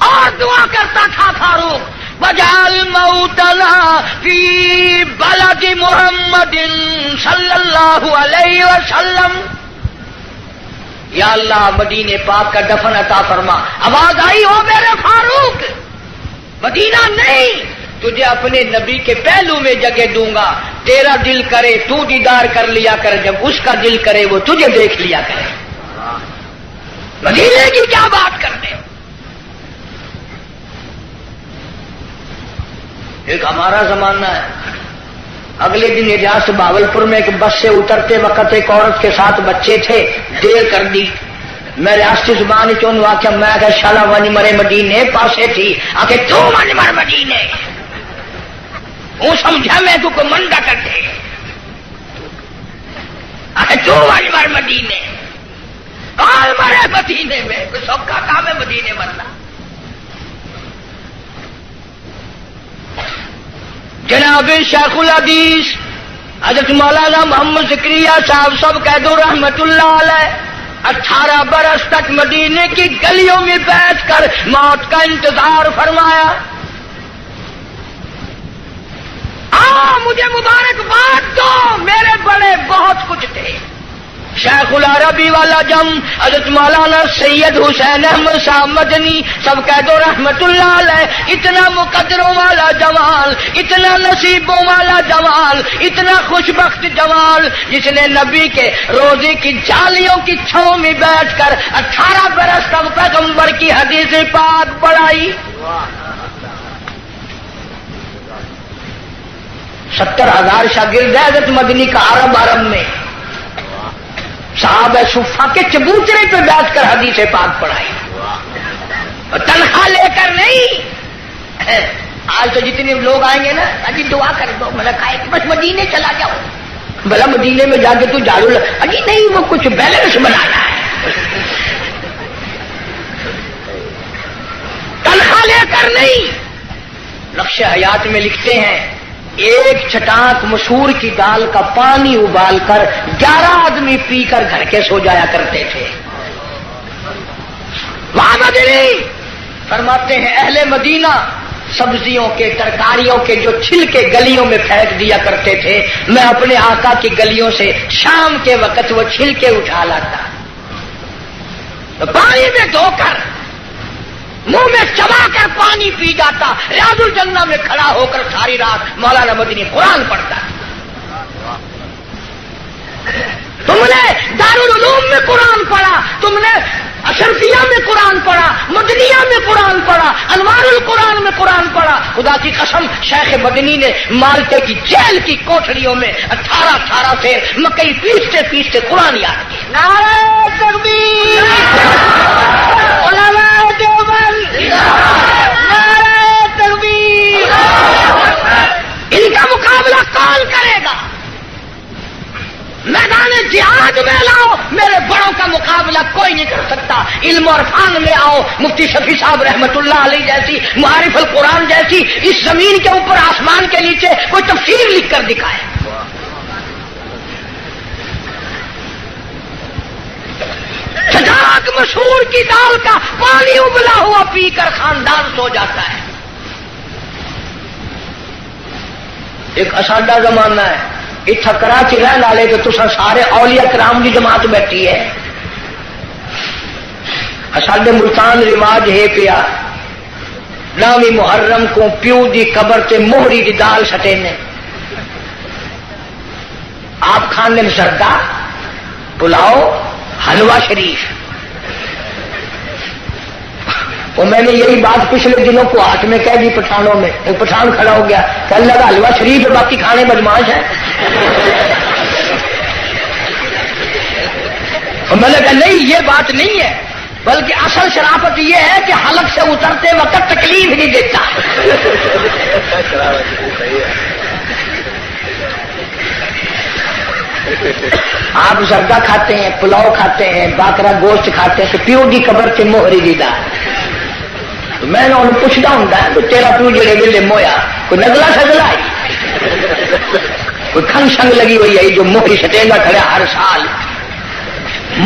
اور دعا کرتا تھا فاروق وجعل موتنا فی بلد محمد محمد صلی اللہ علیہ وسلم، یا اللہ مدینے پاک کا دفن عطا فرما. آواز آئی ہو میرے فاروق، مدینہ نہیں، تجھے اپنے نبی کے پہلو میں جگہ دوں گا. تیرا دل کرے تو دیدار کر لیا کر، جب اس کا دل کرے وہ تجھے دیکھ لیا کرے. مدینے کی کیا بات کرتے ہو؟ ایک ہمارا زمانہ ہے. اگلے دن اجاز بھاگلپور میں ایک بس سے اترتے وقت ایک عورت کے ساتھ بچے تھے، دیر کر دی. میں ریاستی زبان چون واقعہ میں کہ شالا ونج مرے مدینے پاسے تھی آ کے تو ونج مر مدینے وہ سمجھا میں تو کو منڈا کرتے تو ونج مر مدینے کال مرے مدینے میں کوئی سب کا کام ہے مدینے مرنا. جناب شیخ الحدیث حضرت مولانا محمد زکریا صاحب سب کہہ دو رحمت اللہ علیہ 18 برس تک مدینے کی گلیوں میں بیٹھ کر موت کا انتظار فرمایا. مجھے مبارکباد دو، میرے بڑے بہت کچھ تھے. شیخ العربی والا جم حضرت مولانا سید حسین احمد صاحب مدنی سب کہہ دو رحمت اللہ علیہ. اتنا مقدروں والا جمال، اتنا نصیبوں والا جمال، اتنا خوشبخت جمال، جس نے نبی کے روزے کی جالیوں کی چھاؤں میں بیٹھ کر 18 برس تک پیغمبر کی حدیث پاک پڑھائی. 70,000 شاگرد ہے حضرت مدنی کا عرب میں. صحابہ صفا کے چبوترے پہ بیٹھ کر حدیث پاک پڑھائی، تنخواہ لے کر نہیں. آج تو جتنے لوگ آئیں گے نا اجی دعا کر دو، میں نے کہا کہ بس مدینے چلا جاؤ. بھلا مدینے میں جا کے تو جھاڑو اجی نہیں، وہ کچھ بیلنس بنانا ہے. تنخواہ لے کر نہیں. نقش حیات میں لکھتے ہیں ایک چٹاک مسور کی دال کا پانی ابال کر 11 آدمی پی کر گھر کے سو جایا کرتے تھے. وہاں مدنی فرماتے ہیں اہل مدینہ سبزیوں کے ترکاریوں کے جو چھلکے گلیوں میں پھینک دیا کرتے تھے، میں اپنے آقا کی گلیوں سے شام کے وقت وہ چھلکے اٹھا لاتا، پانی میں دھو کر منہ میں چبا کر پانی پی جاتا. ریاض الجنہ میں کھڑا ہو کر ساری رات مولانا مدنی قرآن پڑھتا. تم نے دارالعلوم میں قرآن پڑھا، تم نے اشرفیہ میں قرآن پڑھا، مدنیہ میں قرآن پڑھا، انوار القرآن میں قرآن پڑھا. خدا کی قسم شیخ مدنی نے مالٹے کی جیل کی کوٹھریوں میں 18 سے مکئی پیستے پیستے قرآن یاد کیا. نعرہ تکبیر، علماء دیوبند، نعرہ تکبیر. ان کا مقابلہ کون کرے گا؟ میدان جہاد میں لاؤ، میرے بڑوں کا مقابلہ کوئی نہیں کر سکتا. علم اور فن میں آؤ، مفتی شفیع صاحب رحمت اللہ علیہ جیسی، معارف القرآن جیسی اس زمین کے اوپر آسمان کے نیچے کوئی تفسیر لکھ کر دکھائے. چٹاک مسور کی دال کا پانی ابلا ہوا پی کر خاندان سو جاتا ہے. ایک اساڈا زمانہ ہے اتنا کراچی رہن والے تو تسا سارے اولیاء کرام کی جماعت بیٹھی ہے. ساڈے ملتان رواج ہے پیا نامی محرم کو پیو دی قبر تے موہری دی دال سٹے نے. آپ کھانے میں سردا پلاؤ حلوہ شریف. اور میں نے یہی بات پچھلے دنوں کو ہاتھ میں کہہ دی پٹھانوں میں. ایک پٹھان کھڑا ہو گیا کہ اللہ کا حلوہ شریف ہے باقی کھانے بدماش ہے. اور میں نے کہا نہیں یہ بات نہیں ہے، بلکہ اصل شرافت یہ ہے کہ حلق سے اترتے وقت تکلیف نہیں دیتا. آپ زردہ کھاتے ہیں، پلاؤ کھاتے ہیں، باکرا گوشت کھاتے ہیں تو پیو کی قبر سے موہری دی دال. میں نے انہوں پوچھنا ہوں تو تیرا پیو جڑے ویلے مویا کوئی نگلا سگلا ہے، کوئی کھنگ شنگ لگی ہوئی ہے جو موہری سٹینگا کھڑا ہر سال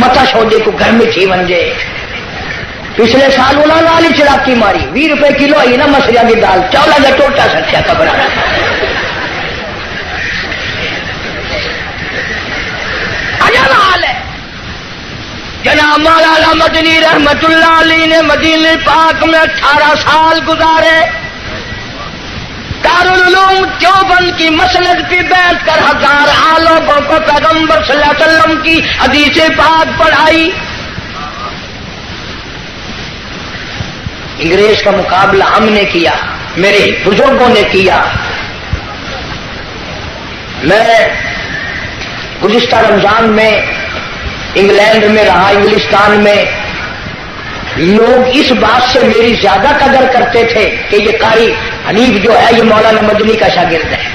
متا سودے کو گھر میں تھی ونجے. پچھلے سال انہوں نے چڑاکی ماری 20 روپے کلو آئی نا مسریاں کی دال، چولا کا ٹوٹا سٹیا قبر. مولانا مدنی رحمت اللہ علیہ نے مدینہ پاک میں 18 سال گزارے. دارالعلوم دیوبند کی مسند پہ بیٹھ کر 1000 لوگوں کو پیغمبر صلی اللہ علیہ وسلم کی حدیث پاک پڑھائی. انگریز کا مقابلہ ہم نے کیا، میرے بزرگوں نے کیا. میں گزشتہ رمضان میں انگلینڈ میں رہا، انگلستان میں. لوگ اس بات سے میری زیادہ قدر کرتے تھے کہ یہ قاری حنیف جو ہے یہ مولانا مدنی کا شاگرد ہے.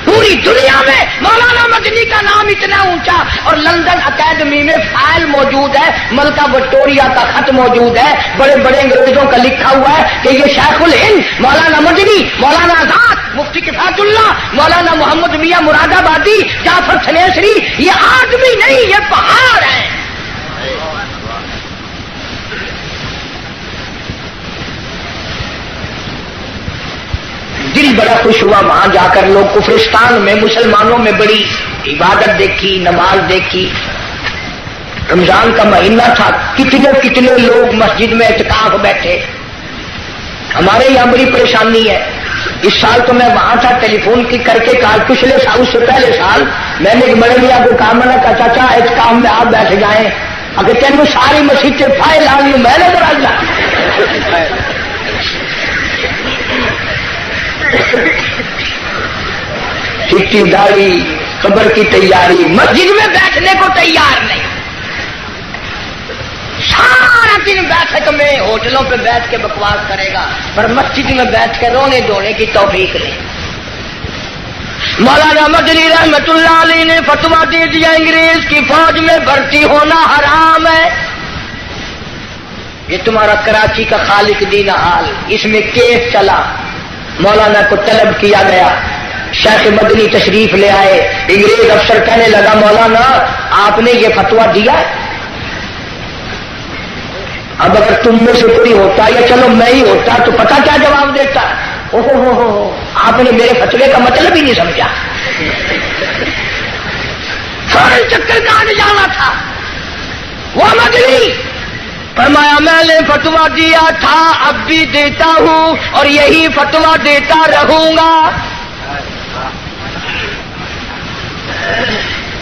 پوری دنیا میں مولانا مدنی کا نام اتنا اونچا، اور لندن اکیڈمی میں فائل موجود ہے، ملکہ وکٹوریہ کا خط موجود ہے، بڑے بڑے انگریزوں کا لکھا ہوا ہے کہ یہ شیخ الہند مولانا مدنی، مولانا آزاد، مفتی کفایت اللہ، مولانا محمد میاں مراد آبادی، جعفر تھنیسری، یہ آدمی نہیں، یہ پہاڑ ہے. دل بڑا خوش ہوا وہاں جا کر. لوگ کفرستان میں مسلمانوں میں بڑی عبادت دیکھی، نماز دیکھی. رمضان کا مہینہ تھا، کتنے لوگ مسجد میں اعتکاف بیٹھے. ہمارے یہاں بڑی پریشانی ہے. اس سال تو میں وہاں تھا، ٹیلی فون کی کر کے کہا، پچھلے سال اس سے پہلے سال میں نے بڑے میاں کو کہا، میں نے کہا چاچا اعتکاف میں آپ بیٹھ جائیں. اگر تینوں ساری مسجد سے فائل آ گئی میں نے ڈرا چٹی داڑھی قبر کی تیاری، مسجد میں بیٹھنے کو تیار نہیں. سارا دن بیٹھک میں ہوٹلوں پہ بیٹھ کے بکواس کرے گا، پر مسجد میں بیٹھ کے رونے دھونے کی توفیق نہیں. مولانا مدنی رحمت اللہ علیہ نے فتویٰ دے دیا انگریز کی فوج میں بھرتی ہونا حرام ہے. یہ تمہارا کراچی کا خالق دین حال، اس میں کیس چلا. مولانا کو طلب کیا گیا، شیخ مدنی تشریف لے آئے. انگریز افسر کہنے لگا مولانا آپ نے یہ فتویٰ دیا، اب اگر تم میں سے کوئی ہوتا یا چلو میں ہی ہوتا تو پتہ کیا جواب دیتا. اوہو آپ نے میرے فتوے کا مطلب ہی نہیں سمجھا. فوراً چکر کاٹ جانا تھا. وہ مدنی فرمایا میں نے فتویٰ دیا تھا، اب بھی دیتا ہوں اور یہی فتویٰ دیتا رہوں گا.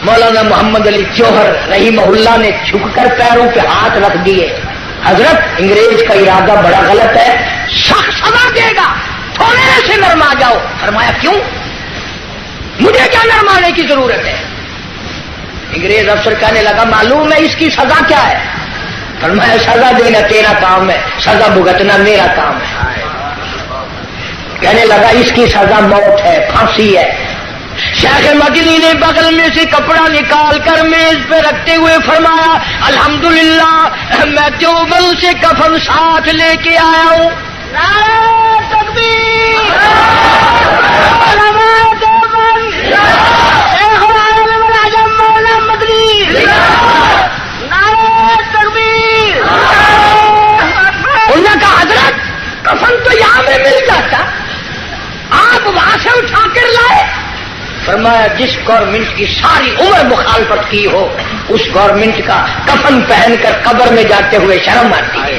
مولانا محمد علی جوہر رحمہ اللہ نے جھک کر پیروں پہ ہاتھ رکھ دیے. حضرت انگریز کا ارادہ بڑا غلط ہے، سخت سزا دے گا، تھوڑے سے نرما جاؤ. فرمایا کیوں؟ مجھے کیا نرمانے کی ضرورت ہے؟ انگریز افسر کہنے لگا معلوم ہے اس کی سزا کیا ہے؟ فرمایا سزا دینا تیرا کام ہے، سزا بھگتنا میرا کام ہے. کہنے لگا اس کی سزا موت ہے، پھانسی ہے. شیخ مدنی نے بغل میں سے کپڑا نکال کر میز پہ رکھتے ہوئے فرمایا الحمدللہ میں دیوبند سے کفن ساتھ لے کے آیا ہوں. نعرہ تکبیر، علماء دیوبند، شیخ العالم العظم مولانا مدنی، نعرہ تکبیر. انہوں نے کہا حضرت کفن تو یہاں میں مل جاتا، آپ وہاں سے اٹھا کر لائے. فرمایا جس گورنمنٹ کی ساری عمر مخالفت کی ہو اس گورنمنٹ کا کفن پہن کر قبر میں جاتے ہوئے شرم آتی ہے.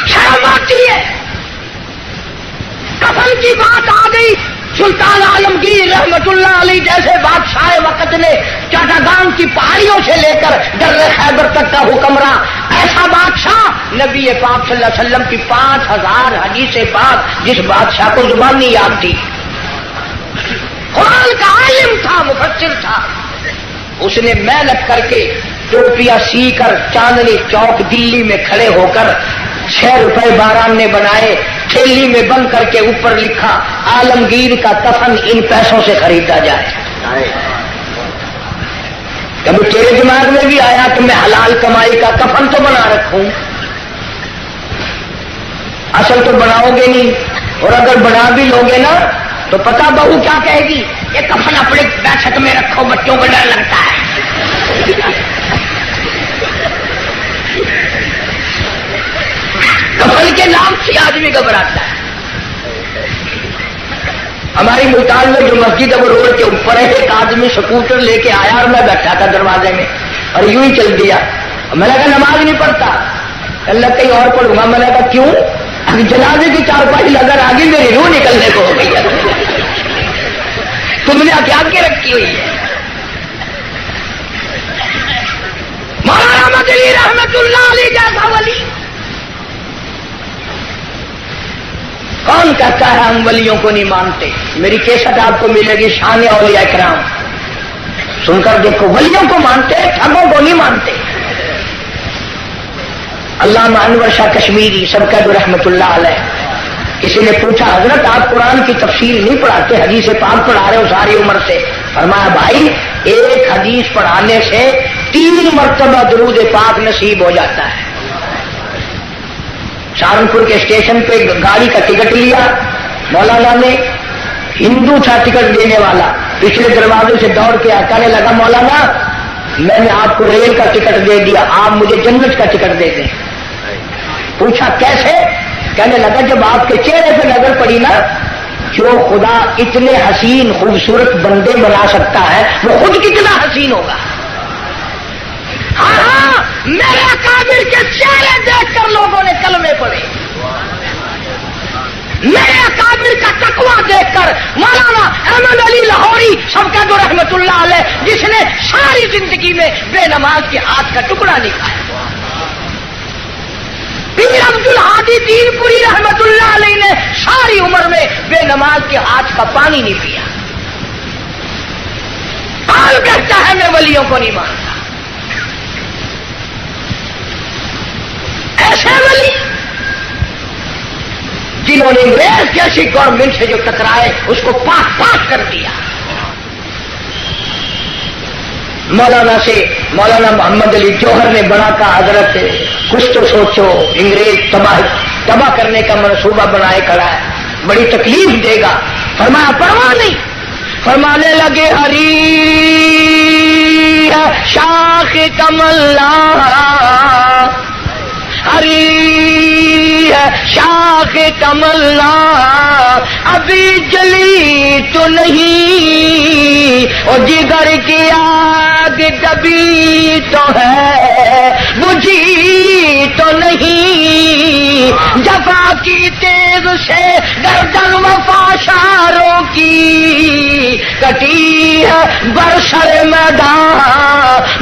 شرم آتی ہے. کفن کی بات آ گئی. سلطان عالمگیر رحمت اللہ علیہ جیسے بادشاہ وقت نے چاٹاگان کی پہاڑیوں سے لے کر در خیبر تک کا حکمراں، ایسا بادشاہ نبی پاک صلی اللہ علیہ وسلم کی 5000 حدیث پاک جس بادشاہ کو زبان نہیں یاد تھی، قرآن کا عالم تھا، مفسر تھا. اس نے محنت کر کے ٹوپیاں سی کر چاندنی چوک دلی میں کھڑے ہو کر 6 روپے باران نے بنائے، تھیلی میں بند کر کے اوپر لکھا عالمگیر کا کفن ان پیسوں سے خریدا جائے. کبھی تیرے دماغ میں بھی آیا کہ میں حلال کمائی کا کفن تو بنا رکھوں؟ اصل تو بناؤ گے نہیں، اور اگر بنا بھی لوگے نا تو پتہ بہو کیا کہے گی، یہ کفن اپنے بیٹھک میں رکھو، بچوں کو ڈر لگتا ہے. کفن کے نام سے آدمی گھبراتا ہے. ہماری ملتان میں جو مسجد ہے وہ روڈ کے اوپر ہے. ایک آدمی سکوٹر لے کے آیا اور میں بیٹھا تھا دروازے میں اور یوں ہی چل دیا. میں نے کہا نماز نہیں پڑھتا. اللہ کہیں اور پڑھوں گا. میں نے کہا کیوں؟ جنازے کی چارپائی نظر آ گئی, میری روح نکلنے کو ہو گئی. تم نے کیا کے رکھی ہوئی ہے؟ مولانا مدنی رحمت اللہ علیہ جیسا ولی کون کہتا ہے ہم ولیوں کو نہیں مانتے؟ میری کیسٹ آپ کو ملے گی شان اولیاء کرام, سن کر دیکھو. ولیوں کو مانتے, ٹھگوں کو نہیں مانتے. علامہ انور شاہ کشمیری سبقت رحمت اللہ علیہ, کسی نے پوچھا حضرت آپ قرآن کی تفسیر نہیں پڑھاتے, حدیث پاک پڑھا رہے ہو ساری عمر سے؟ فرمایا بھائی ایک حدیث پڑھانے سے 3 مرتبہ درود پاک نصیب ہو جاتا ہے. سہارنپور کے اسٹیشن پہ گاڑی کا ٹکٹ لیا مولانا نے, ہندو تھا ٹکٹ دینے والا, پچھلے دروازے سے دوڑ کے کہنے لگا مولانا میں نے آپ کو ریل کا ٹکٹ دے دیا, آپ مجھے جنت کا ٹکٹ دے دیں. پوچھا کیسے؟ کہنے لگا جب آپ کے چہرے پہ نظر پڑی نا, جو خدا اتنے حسین خوبصورت بندے بنا سکتا ہے وہ خود کتنا حسین ہوگا. ہاں میرے اکابر کے چہرے دیکھ کر لوگوں نے کلمے پڑھے, میرے اکابر کا تقویٰ دیکھ کر. مولانا احمد علی لاہوری سبقت رحمت اللہ علیہ جس نے ساری زندگی میں بے نماز کے ہاتھ کا ٹکڑا نہیں کھایا. پیر عبد الحادی دین پوری رحمت اللہ علیہ نے ساری عمر میں بے نماز کے ہاتھ کا پانی نہیں پیا. کون کہتا ہے میں ولیوں کو نہیں مانتا؟ ایسے ولی جنہوں نے انگریز جیسی گورنمنٹ سے جو ٹکرائے اس کو پاک پاک کر دیا. مولانا سے مولانا محمد علی جوہر نے بڑا کہا حضرت کچھ تو سوچو, انگریز تباہ کرنے کا منصوبہ بنائے کھڑا ہے, بڑی تکلیف دے گا. فرمایا پرواہ نہیں. فرمانے لگے ہری شاخ کمل ہری شاخ کمل ابھی جلی تو نہیں, اور جگر کی آگ کبھی تو ہے بجھی تو نہیں. جفا کی تیز سے گردن وفاشاروں کی کٹی ہے برسر میدان